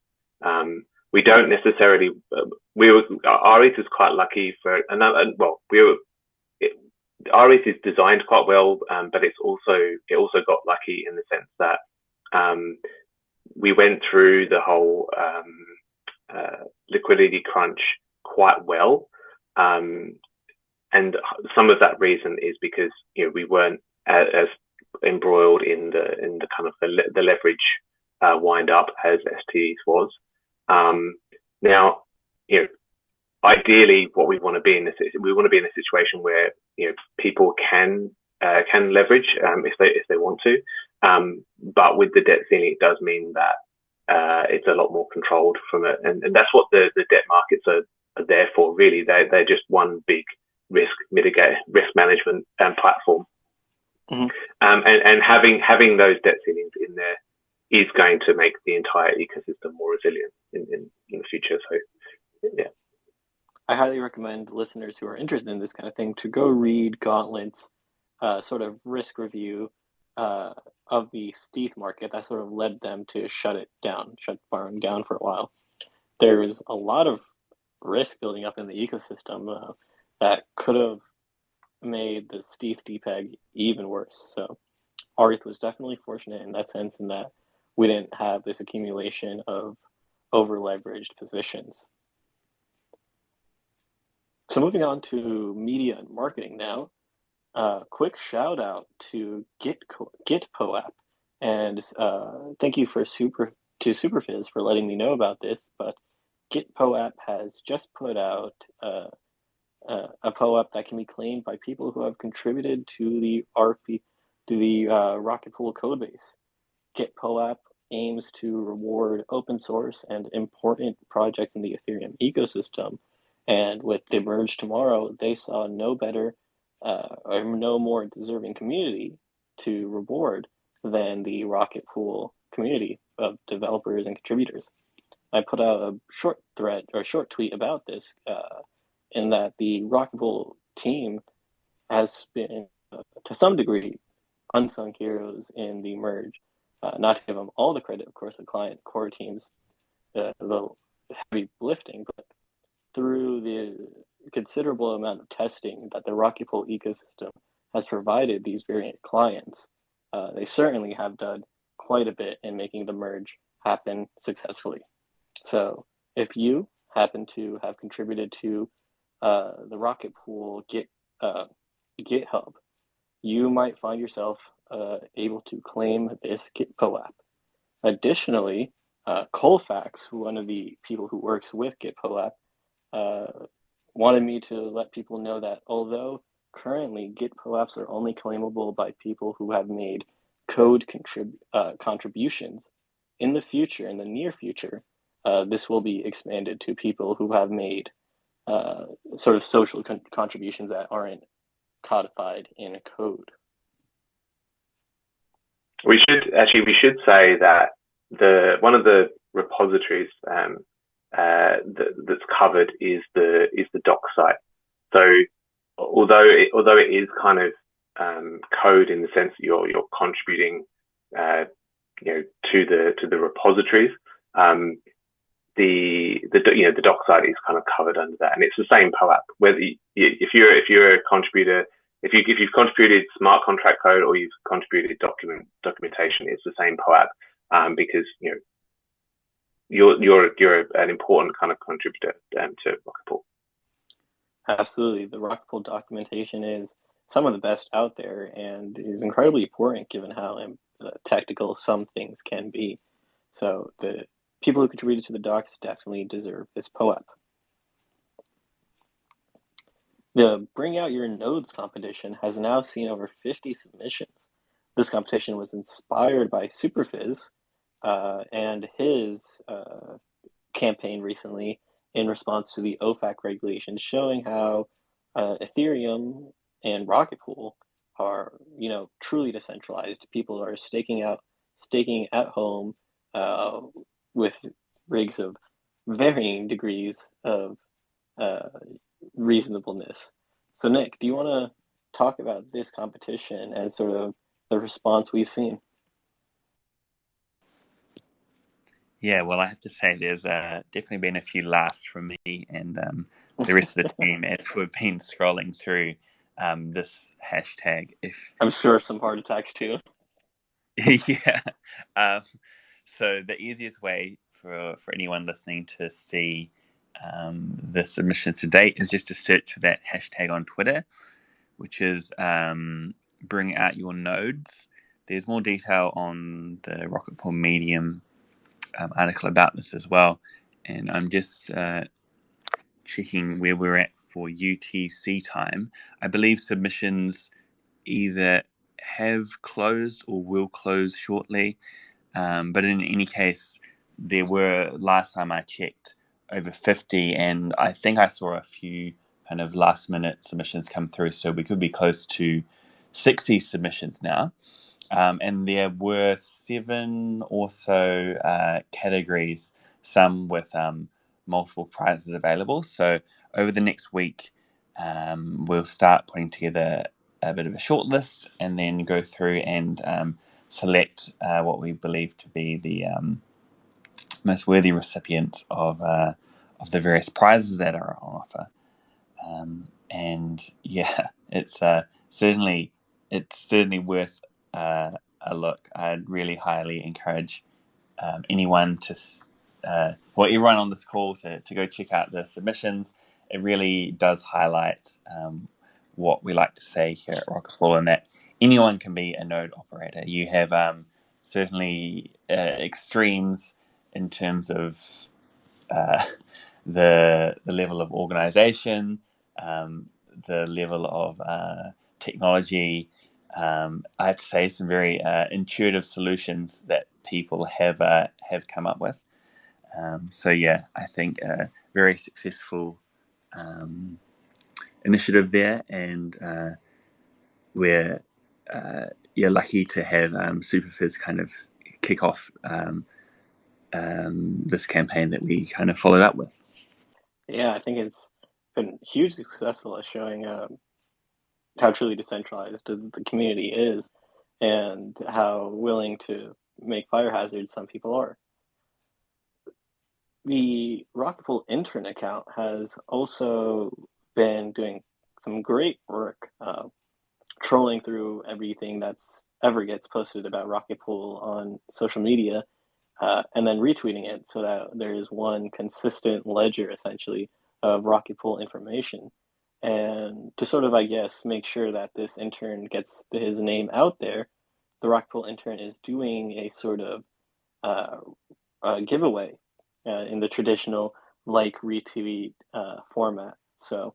we don't necessarily rETH is quite lucky for another. Well, rETH is designed quite well, but it also got lucky in the sense that we went through the whole liquidity crunch quite well, and some of that reason is because we weren't as embroiled in the kind of the leverage wind up as STEs was. Now, ideally, what we want to be in a situation where people can leverage if they want to, but with the debt ceiling, it does mean that it's a lot more controlled from it, and that's what the debt markets are there for. Really, they're just one big risk management platform. Mm-hmm. And having those debt ceilings in there is going to make the entire ecosystem more resilient in the future. So, yeah. I highly recommend listeners who are interested in this kind of thing to go read Gauntlet's sort of risk review of the stETH market that sort of led them to shut borrowing down for a while. There's a lot of risk building up in the ecosystem that could have made the stETH depeg even worse. So rETH was definitely fortunate in that sense, in that we didn't have this accumulation of over-leveraged positions. So moving on to media and marketing now, quick shout out to GitPoApp, and thank you to Superfizz for letting me know about this. But GitPoApp has just put out a POAP that can be claimed by people who have contributed to the Rocket Pool codebase. GitPoApp aims to reward open source and important projects in the Ethereum ecosystem. And with the merge tomorrow, they saw no better or no more deserving community to reward than the Rocket Pool community of developers and contributors. I put out a short tweet about this, in that the Rocket Pool team has been, to some degree, unsung heroes in the merge. Not to give them all the credit, of course, the client core teams, the heavy lifting, but through the considerable amount of testing that the Rocket Pool ecosystem has provided these variant clients, they certainly have done quite a bit in making the merge happen successfully. So if you happen to have contributed to the Rocket Pool GitHub, you might find yourself able to claim this GitPoApp. Additionally, Colfax, one of the people who works with GitPoApp, wanted me to let people know that although currently GitPoApps are only claimable by people who have made code contributions, in the near future, this will be expanded to people who have made sort of social contributions that aren't codified in a code. We should say that one of the repositories that's covered is the doc site. So although it is kind of code in the sense that you're contributing to the repositories, the doc site is kind of covered under that, and it's the same POAP. Whether if you're a contributor, if you've contributed smart contract code or you've contributed documentation, it's the same POAP, because you're an important kind of contributor to Rocket Pool. Absolutely, the Rocket Pool documentation is some of the best out there and is incredibly important given how technical some things can be. So the people who contributed to the docs definitely deserve this POAP. The Bring Out Your Nodes competition has now seen over 50 submissions. This competition was inspired by Superfizz and his campaign recently in response to the OFAC regulations, showing how Ethereum and Rocket Pool are, truly decentralized. People are staking at home with rigs of varying degrees of reasonableness. So Nick, do you want to talk about this competition and sort of the response we've seen? Yeah, well, I have to say there's definitely been a few laughs from me and the rest of the team as we've been scrolling through this hashtag. If I'm sure some heart attacks too. yeah, um, so the easiest way for anyone listening to see the submissions to date is just to search for that hashtag on Twitter, which is bring out your nodes. There's more detail on the Rocket Pool Medium article about this as well. And I'm just checking where we're at for UTC time. I believe submissions either have closed or will close shortly. But in any case, there were, last time I checked, over 50, and I think I saw a few kind of last minute submissions come through. So we could be close to 60 submissions now. And there were 7 or so categories, some with multiple prizes available. So over the next week, we'll start putting together a bit of a short list and then go through and select what we believe to be the most worthy recipients of the various prizes that are on offer. And yeah, it's certainly worth a look. I'd really highly encourage anyone to, everyone on this call to go check out the submissions. It really does highlight what we like to say here at Rocket Pool, and that anyone can be a node operator. You have certainly extremes in terms of the level of organization, the level of technology. I have to say some very intuitive solutions that people have come up with. So yeah, I think a very successful initiative there, and we're lucky to have Superfizz kind of kick off this campaign that we kind of followed up with. Yeah, I think it's been hugely successful at showing how truly decentralized the community is and how willing to make fire hazards some people are. The Rocket Pool intern account has also been doing some great work trolling through everything that's ever gets posted about Rocket Pool on social media and then retweeting it so that there is one consistent ledger essentially of Rocket Pool information. And to sort of, I guess, make sure that this intern gets his name out there, the Rocket Pool intern is doing a sort of giveaway in the traditional like retweet format. So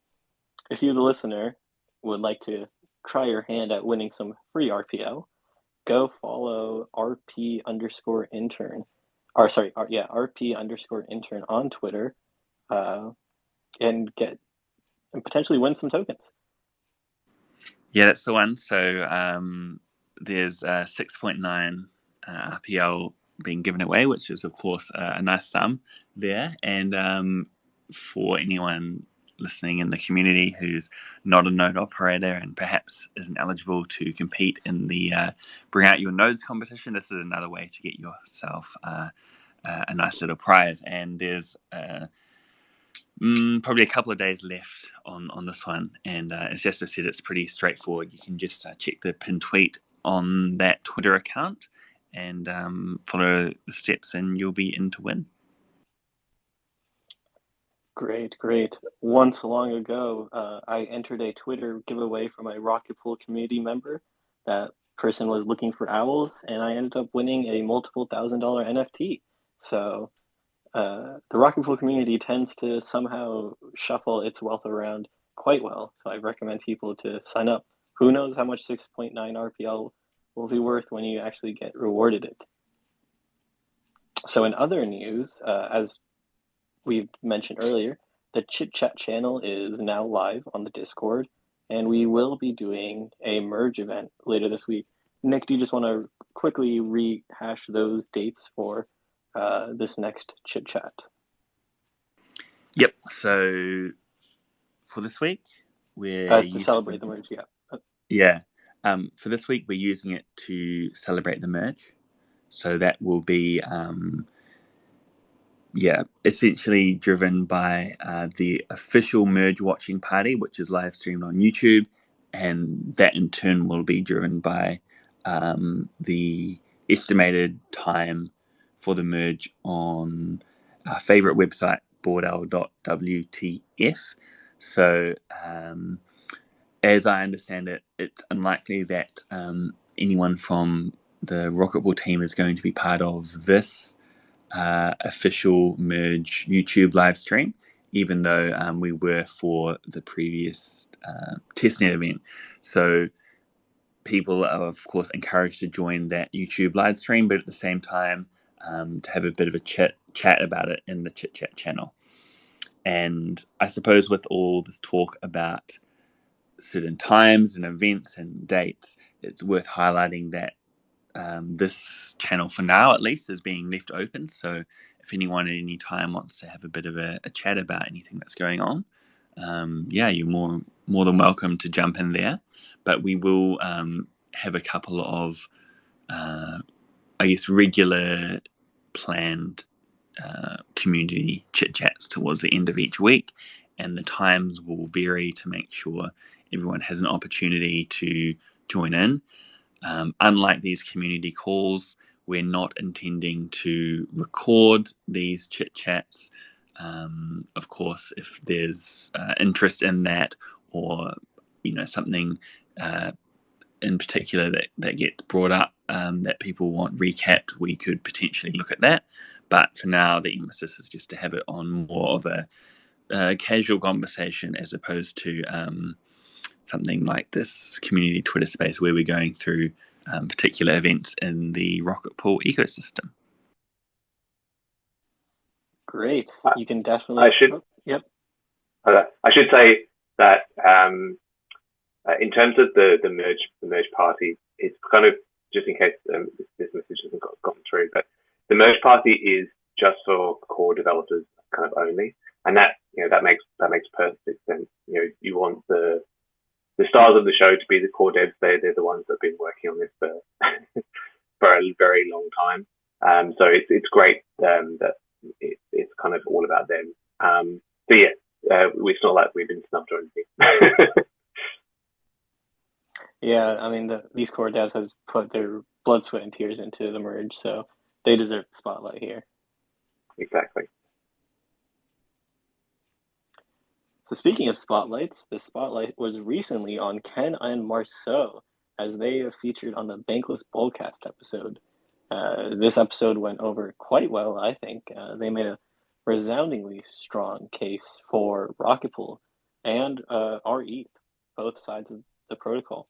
if you, the listener, would like to try your hand at winning some free RPL, go follow RP underscore intern, or sorry, RP underscore intern on Twitter, and potentially win some tokens. Yeah, that's the one. So there's 6.9 RPL being given away, which is of course a nice sum there. And for anyone listening in the community who's not a node operator and perhaps isn't eligible to compete in the Bring Out Your Nodes competition, this is another way to get yourself a nice little prize. And there's probably a couple of days left on this one, and as Jasper said, it's pretty straightforward. You can just check the pinned tweet on that Twitter account and follow the steps, and you'll be in to win. Great. Once long ago, I entered a Twitter giveaway from a Rocket Pool community member. That person was looking for owls, and I ended up winning a multiple $1,000 NFT. So the Rocket Pool community tends to somehow shuffle its wealth around quite well. So I recommend people to sign up. Who knows how much 6.9 RPL will be worth when you actually get rewarded it. So in other news, as we've mentioned earlier, the Chit Chat channel is now live on the Discord, and we will be doing a merge event later this week. Nick, do you just want to quickly rehash those dates for this next Chit Chat? Yep. So for this week, to celebrate the merge, yeah. Yeah. For this week, we're using it to celebrate the merge. So that will be essentially driven by the official merge watching party, which is live streamed on YouTube, and that in turn will be driven by the estimated time for the merge on our favorite website, boardl.wtf. So, as I understand it, it's unlikely that anyone from the Rocket Ball team is going to be part of this official merge YouTube live stream, even though we were for the previous testnet event. So people are, of course, encouraged to join that YouTube live stream, but at the same time, to have a bit of a chat about it in the Chit Chat channel. And I suppose with all this talk about certain times and events and dates, it's worth highlighting that this channel, for now at least, is being left open. So if anyone at any time wants to have a bit of a chat about anything that's going on, you're more than welcome to jump in there. But we will have a couple of, regular planned community chit chats towards the end of each week, and the times will vary to make sure everyone has an opportunity to join in. Unlike these community calls, we're not intending to record these chit chats. Of course, if there's interest in that, or something in particular that gets brought up that people want recapped, we could potentially look at that. But for now, the emphasis is just to have it on more of a casual conversation, as opposed to something like this community Twitter space where we're going through particular events in the Rocket Pool ecosystem. Great. You can definitely. Yep. I should say that in terms of the merge party, it's kind of, just in case this message hasn't gotten through, but the merge party is just for core developers kind of only, and that makes perfect sense. You want the stars of the show to be the core devs. They're the ones that have been working on this for for a very long time. So it's great that it's kind of all about them. It's not like we've been snubbed or anything. Yeah, I mean, these core devs have put their blood, sweat, and tears into the merge, so they deserve the spotlight here. Exactly. So speaking of spotlights, the spotlight was recently on Ken and Marceau, as they have featured on the Bankless Bullcast episode. This episode went over quite well, I think. They made a resoundingly strong case for Rocket Pool and rETH, both sides of the protocol.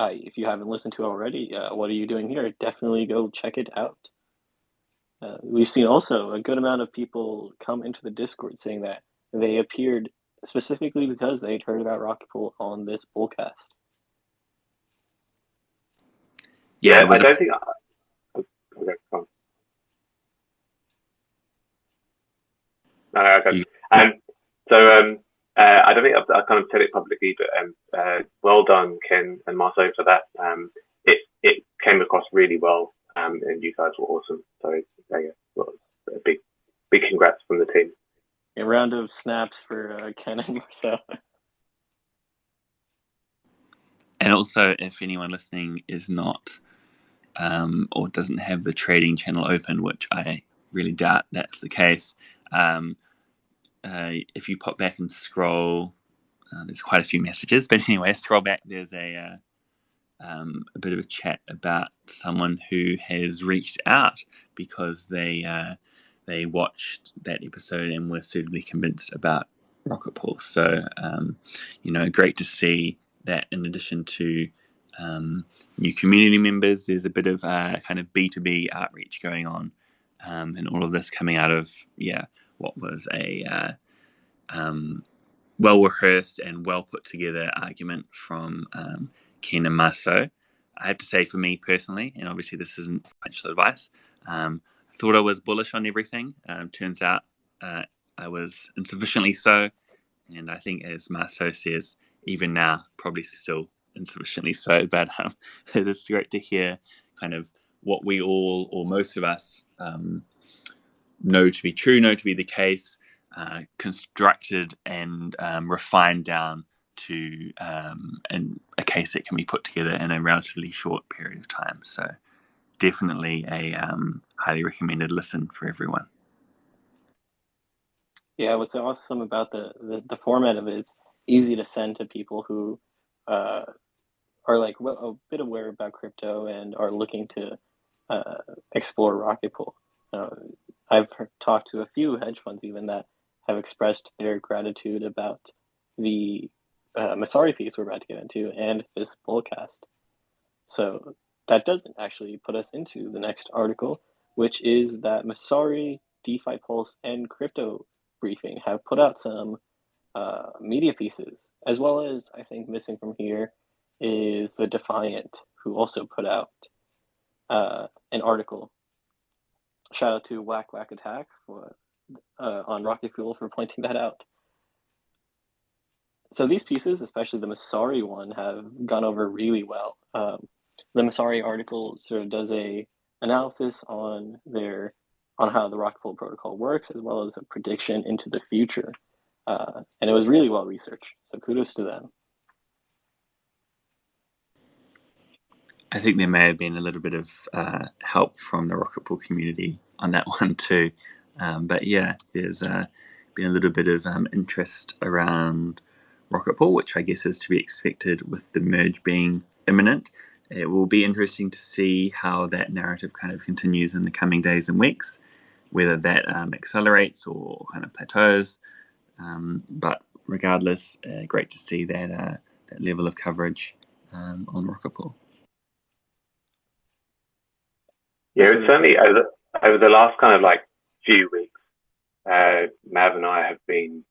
If you haven't listened to it already, what are you doing here? Definitely go check it out. We've seen also a good amount of people come into the Discord saying that they appeared specifically because they'd heard about Rocket Pool on this Bullcast. Yeah, I don't think. Okay, come on. Okay. I don't think I've kind of said it publicly, but well done, Ken and Marceau, for that. It came across really well, and you guys were awesome. So a big congrats from the team. A round of snaps for Ken and Marceau. And also, if anyone listening is not or doesn't have the trading channel open, which I really doubt that's the case, if you pop back and scroll, there's quite a few messages, but anyway, scroll back, there's a bit of a chat about someone who has reached out because they watched that episode and were suitably convinced about Rocket Pool. So, great to see that in addition to new community members, there's a bit of kind of B2B outreach going on, and all of this coming out of what was a well rehearsed and well put together argument from Ken and Marceau. I have to say, for me personally, and obviously this isn't financial advice, I thought I was bullish on everything. Turns out I was insufficiently so, and I think, as Marceau says, even now probably still insufficiently so. But it is great to hear kind of what we all, or most of us, know to be true, know to be the case, constructed and refined down to a case that can be put together in a relatively short period of time. So definitely a highly recommended listen for everyone. Yeah, what's awesome about the format of it, it's easy to send to people who are like a bit aware about crypto and are looking to explore Rocket Pool. I've talked to a few hedge funds even that have expressed their gratitude about the Masari piece we're about to get into and this bullcast. So that doesn't actually put us into the next article, which is that Masari, DeFi Pulse, and Crypto Briefing have put out some media pieces, as well as I think missing from here is the Defiant, who also put out an article. Shout out to Whack Whack Attack for on Rocket Fuel for pointing that out. So these pieces, especially the Masari one, have gone over really well. The Masari article sort of does a analysis on how the Rocket Pool protocol works, as well as a prediction into the future. And it was really well researched. So kudos to them. I think there may have been a little bit of help from the Rocket Pool community on that one too. But yeah, there's been a little bit of interest around Rocket Pool, which I guess is to be expected with the merge being imminent. It will be interesting to see how that narrative kind of continues in the coming days and weeks, whether that accelerates or kind of plateaus. But regardless, great to see that level of coverage on Rocket Pool. Yeah, it's certainly over the last kind of like few weeks, Mav and I have been.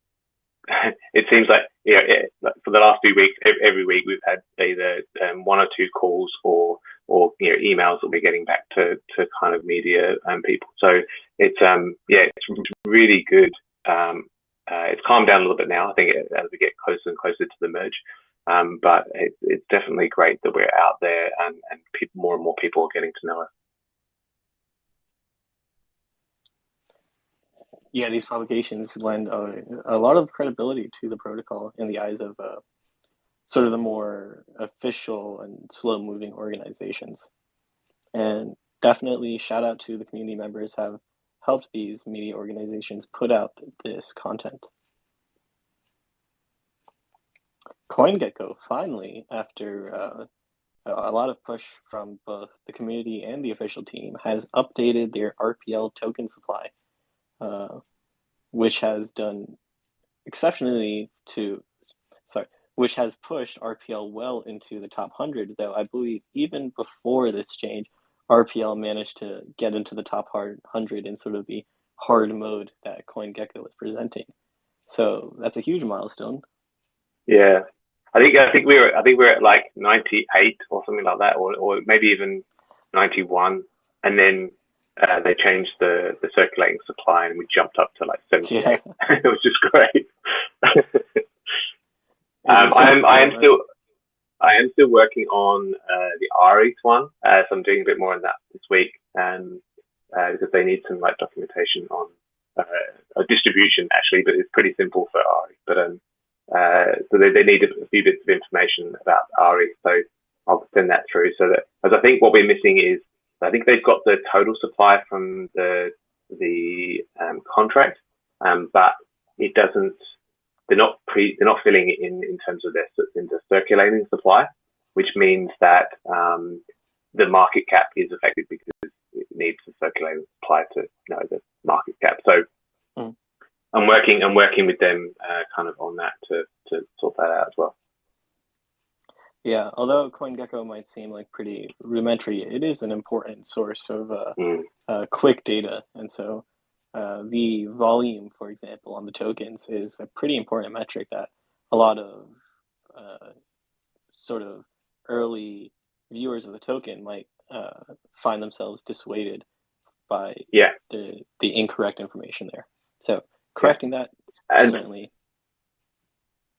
It seems like for the last few weeks, every week we've had either one or two calls or emails that we're getting back to kind of media and people. So it's it's really good. It's calmed down a little bit now. I think as we get closer and closer to the merge. But it's definitely great that we're out there and more and more people are getting to know us. Yeah, these publications lend a lot of credibility to the protocol in the eyes of sort of the more official and slow-moving organizations. And definitely shout out to the community members who have helped these media organizations put out this content. CoinGecko finally, after a lot of push from both the community and the official team, has updated their RPL token supply. Which has done exceptionally which has pushed RPL well into the top 100, though I believe even before this change, RPL managed to get into the top 100 in sort of the hard mode that CoinGecko was presenting. So that's a huge milestone. Yeah. I think we're at like 98 or something like that, or maybe even 91, and then they changed the circulating supply and we jumped up to like 78. Yeah. It was just great. I am still working on the rETH one, so I'm doing a bit more on that this week, because they need some like documentation on a distribution actually, but it's pretty simple for rETH. But so they need a few bits of information about rETH, so I'll send that through. So that, as I think what we're missing is, I think they've got the total supply from the contract, but it doesn't. They're not filling it in terms of the circulating supply, which means that the market cap is affected because it needs the circulating supply to know the market cap. So I'm working with them kind of on that to sort that out as well. Yeah, although CoinGecko might seem like pretty rudimentary, it is an important source of quick data. And so the volume, for example, on the tokens is a pretty important metric that a lot of sort of early viewers of the token might find themselves dissuaded by the incorrect information there. So correcting that certainly.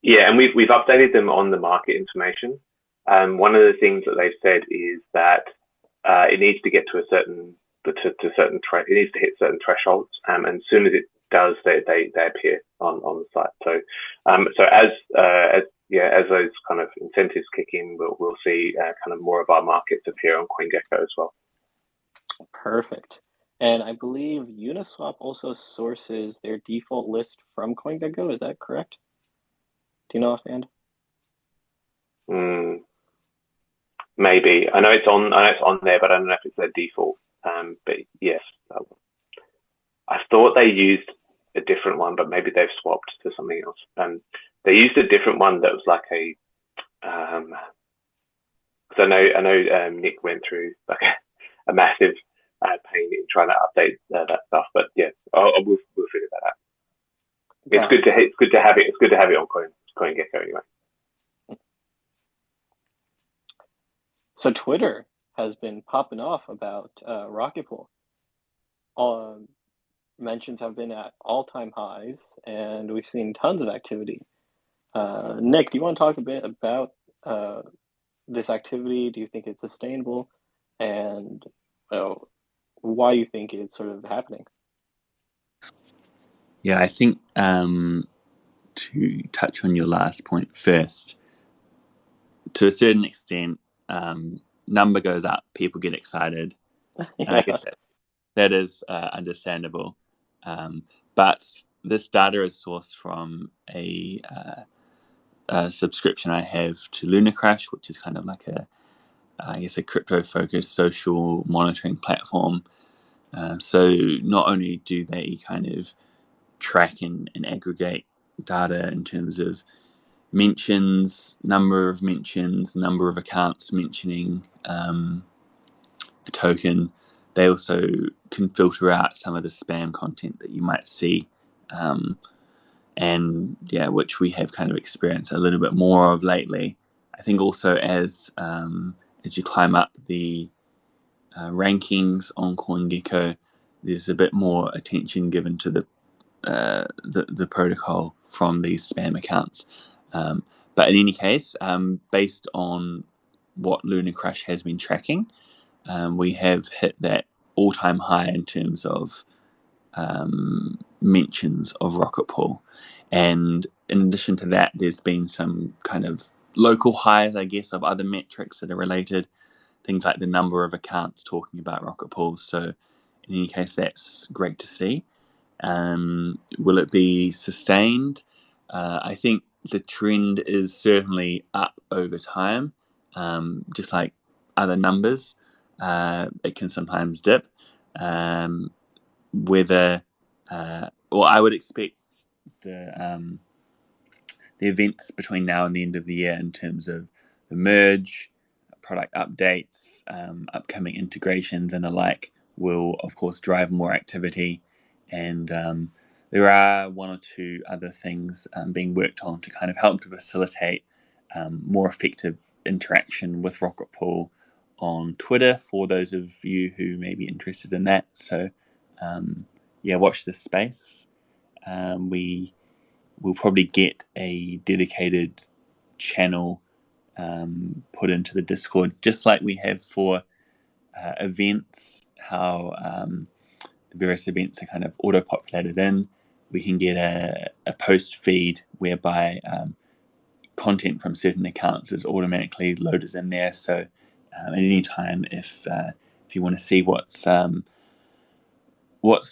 Yeah, and we've updated them on the market information. One of the things that they've said is that it needs to get to a certain to certain it needs to hit certain thresholds, and as soon as it does, they appear on the site. So as those kind of incentives kick in, we'll see kind of more of our markets appear on CoinGecko as well. Perfect. And I believe Uniswap also sources their default list from CoinGecko. Is that correct? Do you know offhand? Maybe. I know it's on there, but I don't know if it's their default. But yes, I thought they used a different one, but maybe they've swapped to something else. They used a different one that was like a. Because I know Nick went through like a massive pain in trying to update that stuff, but yeah, we'll figure that out. It's good to have it. It's good to have it on CoinGecko anyway. So Twitter has been popping off about Rocket Pool. Mentions have been at all-time highs, and we've seen tons of activity. Nick, do you want to talk a bit about this activity? Do you think it's sustainable, and why you think it's sort of happening? Yeah, I think to touch on your last point first, to a certain extent, number goes up, people get excited, and I guess that is understandable. But this data is sourced from a subscription I have to Lunacrash, which is kind of like a crypto-focused social monitoring platform. So not only do they kind of track and aggregate data in terms of mentions, number of mentions, number of accounts mentioning a token, they also can filter out some of the spam content that you might see, and which we have kind of experienced a little bit more of lately. I think also as you climb up the rankings on CoinGecko, there's a bit more attention given to the protocol from these spam accounts. But in any case, based on what Lunacrash has been tracking, we have hit that all-time high in terms of mentions of Rocket Pool. And in addition to that, there's been some kind of local highs, I guess, of other metrics that are related, things like the number of accounts talking about Rocket Pool. So in any case, that's great to see. Will it be sustained? I think the trend is certainly up over time, just like other numbers. It can sometimes dip. I would expect the events between now and the end of the year in terms of the merge, product updates, upcoming integrations and the like will of course drive more activity, and there are one or two other things being worked on to kind of help to facilitate more effective interaction with Rocket Pool on Twitter for those of you who may be interested in that. So watch this space. We will probably get a dedicated channel put into the Discord, just like we have for events, how the various events are kind of auto-populated in. We can get a post feed whereby content from certain accounts is automatically loaded in there. So at any time, if you want to see what's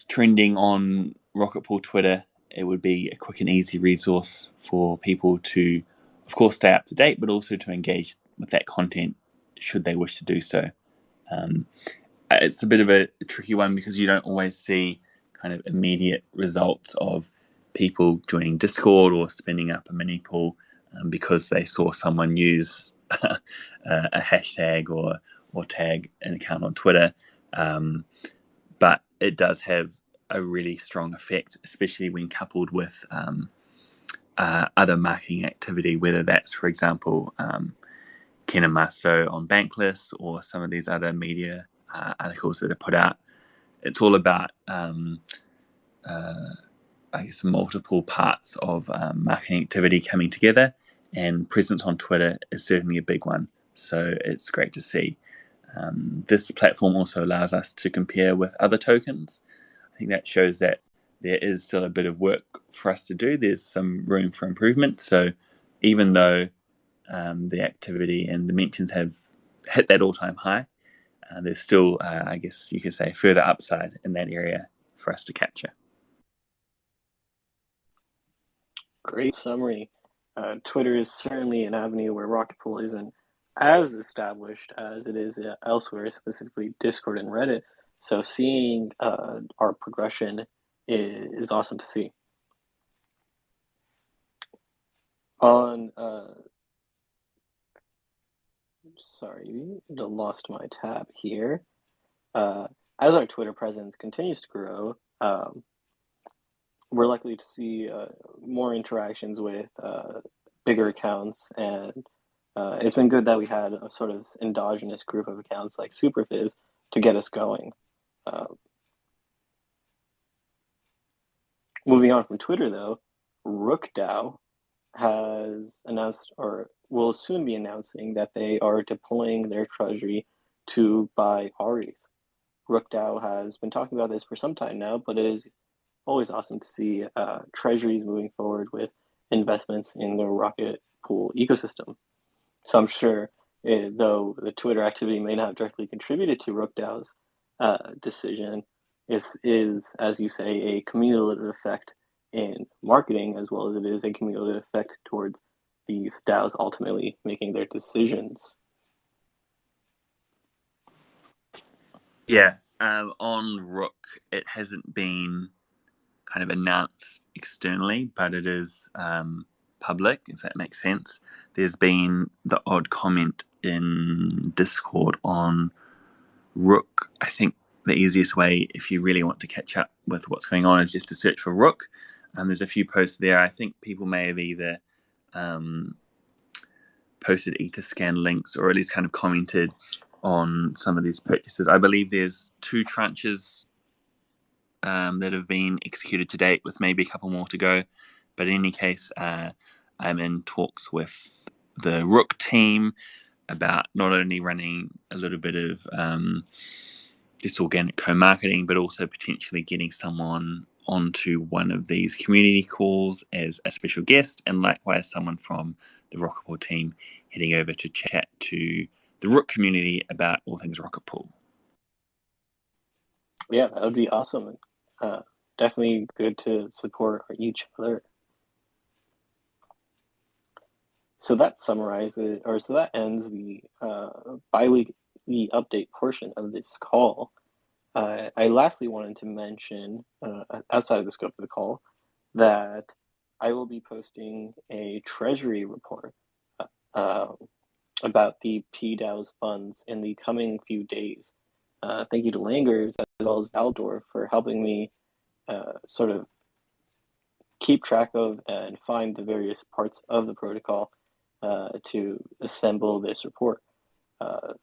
trending on Rocket Pool Twitter, it would be a quick and easy resource for people to, of course, stay up to date, but also to engage with that content should they wish to do so. It's a bit of a tricky one because you don't always see kind of immediate results of people joining Discord or spinning up a mini pool because they saw someone use a hashtag or tag an account on Twitter. But it does have a really strong effect, especially when coupled with other marketing activity, whether that's, for example, Kinemaso on Bankless or some of these other media articles that are put out. It's all about, multiple parts of marketing activity coming together, and presence on Twitter is certainly a big one. So it's great to see. This platform also allows us to compare with other tokens. I think that shows that there is still a bit of work for us to do. There's some room for improvement. So even though the activity and the mentions have hit that all-time high, there's still, I guess you could say, further upside in that area for us to capture. Great summary. Twitter is certainly an avenue where Rocket Pool isn't as established as it is elsewhere, specifically Discord and Reddit. So seeing our progression is awesome to see. On, sorry, I lost my tab here. As our Twitter presence continues to grow, we're likely to see more interactions with bigger accounts, and it's been good that we had a sort of endogenous group of accounts like Superfizz to get us going. Moving on from Twitter, though, rookedao has announced, or will soon be announcing, that they are deploying their treasury to buy rETH. rookedao has been talking about this for some time now, but it is always awesome to see treasuries moving forward with investments in the Rocket Pool ecosystem. So I'm sure, though the Twitter activity may not have directly contributed to rookedao's decision, is, as you say, a cumulative effect in marketing, as well as it is a cumulative effect towards these DAOs ultimately making their decisions. Yeah, on Rook, it hasn't been kind of announced externally, but it is public, if that makes sense. There's been the odd comment in Discord on Rook. I think the easiest way, if you really want to catch up with what's going on, is just to search for Rook. There's a few posts there. I think people may have either posted Etherscan links or at least kind of commented on some of these purchases. I believe there's 2 tranches that have been executed to date, with maybe a couple more to go. But in any case, I'm in talks with the Rook team about not only running a little bit of this organic co-marketing, but also potentially getting someone onto one of these community calls as a special guest, and likewise someone from the Rocket Pool team heading over to chat to the Rook community about all things Rocket Pool. Yeah, that would be awesome. Definitely good to support each other. So that summarizes, or so that ends the bi-weekly update portion of this call. I lastly wanted to mention, outside of the scope of the call, that I will be posting a treasury report about the PDAO's funds in the coming few days. Thank you to Langers as well as Valdor for helping me sort of keep track of and find the various parts of the protocol to assemble this report. The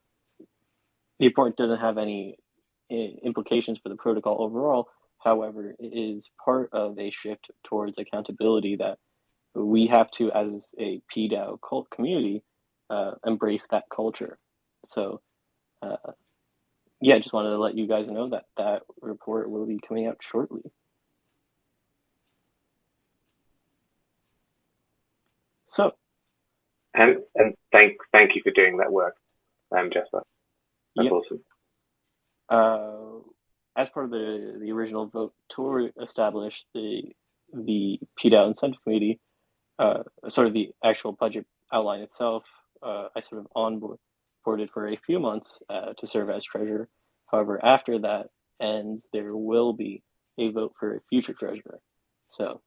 report doesn't have any implications for the protocol overall. However, it is part of a shift towards accountability that we have to, as a PDAO cult community, embrace that culture. So, yeah, just wanted to let you guys know that that report will be coming out shortly. So, and thank you for doing that work, Jasper. That's awesome. As part of the original vote to establish the PDAO Incentive Committee, sort of the actual budget outline itself, I sort of onboarded for a few months to serve as treasurer. However, after that ends, there will be a vote for a future treasurer. So,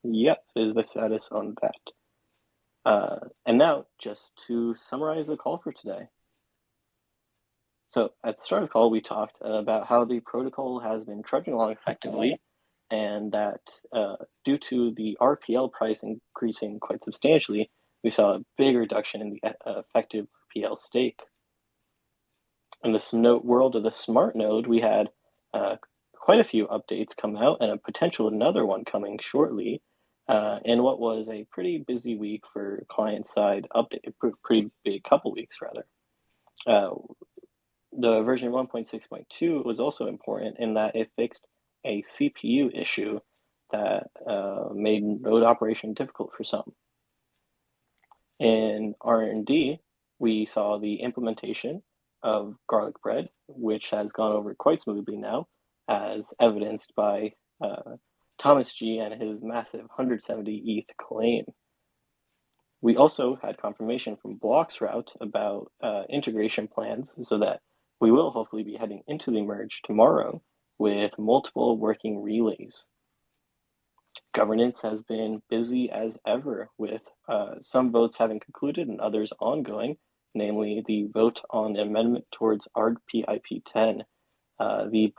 yep, is the status on that. And now, just to summarize the call for today. So at the start of the call, we talked about how the protocol has been trudging along effectively, and that due to the RPL price increasing quite substantially, we saw a big reduction in the effective RPL stake. In this world of the smart node, we had quite a few updates come out, and a potential another one coming shortly, in what was a pretty busy week for client-side update, pretty big couple weeks rather. The version 1.6.2 was also important in that it fixed a CPU issue that made node operation difficult for some. In R&D, we saw the implementation of garlic bread, which has gone over quite smoothly now, as evidenced by Thomas G and his massive 170 ETH claim. We also had confirmation from Bloxroute about integration plans so that we will hopefully be heading into the merge tomorrow with multiple working relays. Governance has been busy as ever, with some votes having concluded and others ongoing, namely the vote on the amendment towards RPIP 10, the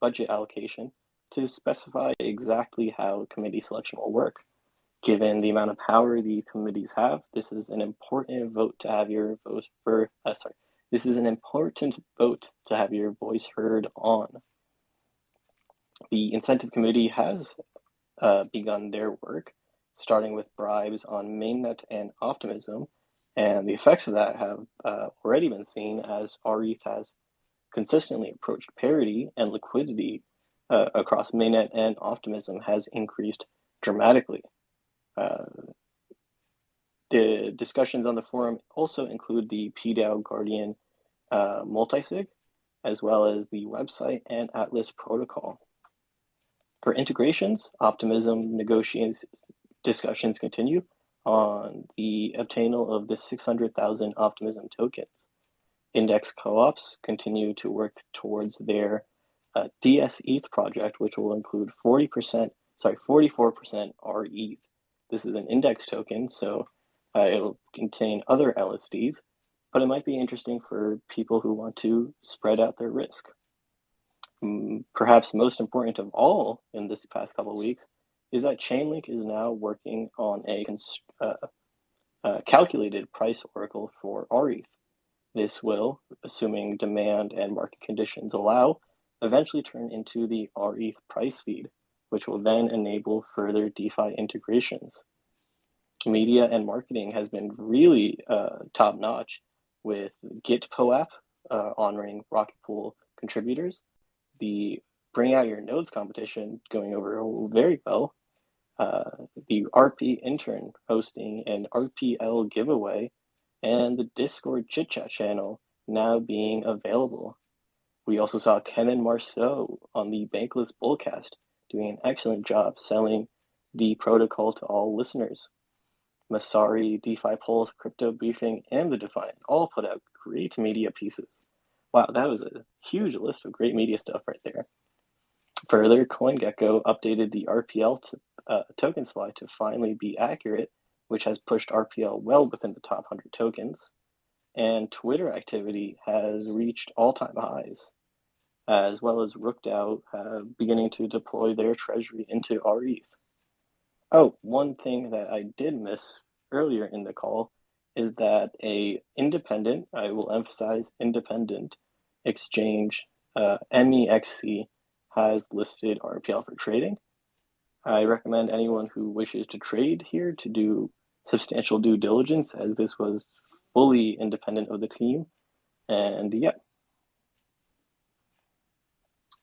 budget allocation, to specify exactly how committee selection will work. Given the amount of power the committees have, this is an important vote to have your vote for. This is an important vote to have your voice heard on. The incentive committee has begun their work, starting with bribes on mainnet and optimism, and the effects of that have already been seen as rETH has consistently approached parity, and liquidity across mainnet and optimism has increased dramatically. The discussions on the forum also include the PDAO Guardian multisig, as well as the website and Atlas protocol. For integrations, optimism discussions continue on the obtainal of the 600,000 optimism tokens. Index co-ops continue to work towards their DSETH project, which will include 44% rETH. This is an index token, so it'll contain other LSDs, but it might be interesting for people who want to spread out their risk. Perhaps most important of all in this past couple of weeks is that Chainlink is now working on a calculated price oracle for rETH. This will, assuming demand and market conditions allow, eventually turn into the rETH price feed, which will then enable further DeFi integrations. Media and marketing has been really top-notch, with Git POAP honoring Rocket Pool contributors, the Bring Out Your Nodes competition going over very well, the RP intern hosting an RPL giveaway, and the Discord chit chat channel now being available. We also saw Kenan Marceau on the Bankless Bullcast doing an excellent job selling the protocol to all listeners. Masari, DeFi Pulse, Crypto Briefing, and The Defiant all put out great media pieces. Wow, that was a huge list of great media stuff right there. Further, CoinGecko updated the RPL token supply to finally be accurate, which has pushed RPL well within the top 100 tokens. And Twitter activity has reached all-time highs, as well as Rookdao beginning to deploy their treasury into rETH. Oh, one thing that I did miss earlier in the call is that a independent, I will emphasize independent, exchange, MEXC, has listed RPL for trading. I recommend anyone who wishes to trade here to do substantial due diligence, as this was fully independent of the team. And yeah.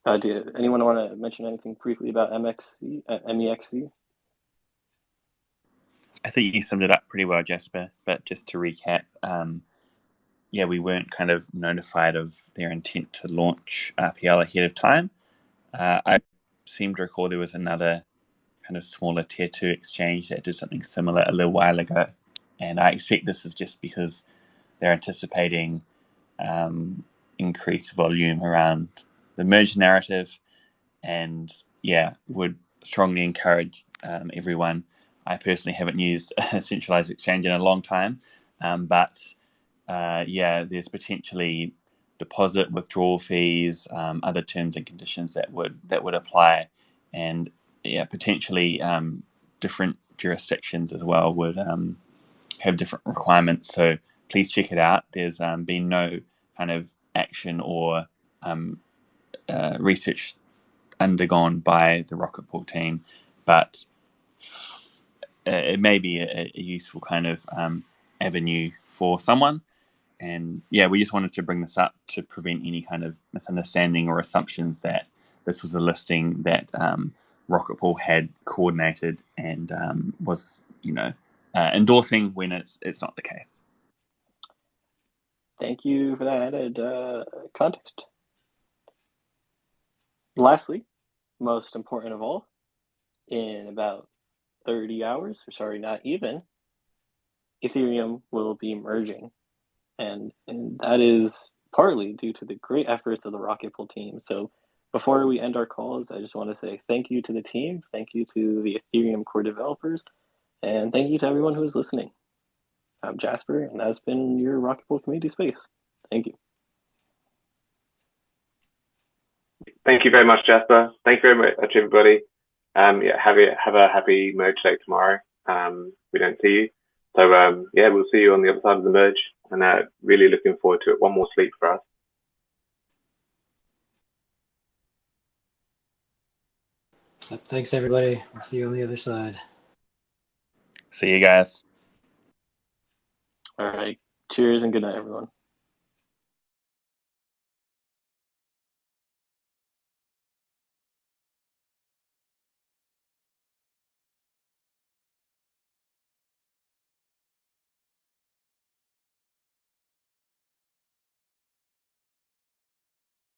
Do anyone want to mention anything briefly about MEXC? I think you summed it up pretty well, Jasper. But just to recap, we weren't kind of notified of their intent to launch RPL ahead of time. I seem to recall there was another kind of smaller tier 2 exchange that did something similar a little while ago. And I expect this is just because they're anticipating increased volume around the merge narrative, and would strongly encourage everyone. I personally haven't used a centralized exchange in a long time, but there's potentially deposit withdrawal fees, other terms and conditions that would apply, and potentially different jurisdictions as well would have different requirements. So please check it out. There's been no kind of action or research undergone by the Rocket Pool team, but it may be a useful kind of avenue for someone. And yeah, we just wanted to bring this up to prevent any kind of misunderstanding or assumptions that this was a listing that Rocket Pool had coordinated and was, endorsing when it's not the case. Thank you for that added context. Lastly, most important of all, in about 30 hours, or sorry, not even, Ethereum will be merging. And that is partly due to the great efforts of the Rocket Pool team. So before we end our calls, I just want to say thank you to the team, thank you to the Ethereum core developers, and thank you to everyone who is listening. I'm Jasper, and that's been your Rocket Pool community space. Thank you. Thank you very much, Jasper. Thank you very much, everybody. Have a happy merge day tomorrow. We don't see you. So, we'll see you on the other side of the merge, and really looking forward to it. One more sleep for us. Thanks, everybody. I'll see you on the other side. See you guys. All right. Cheers and good night, everyone.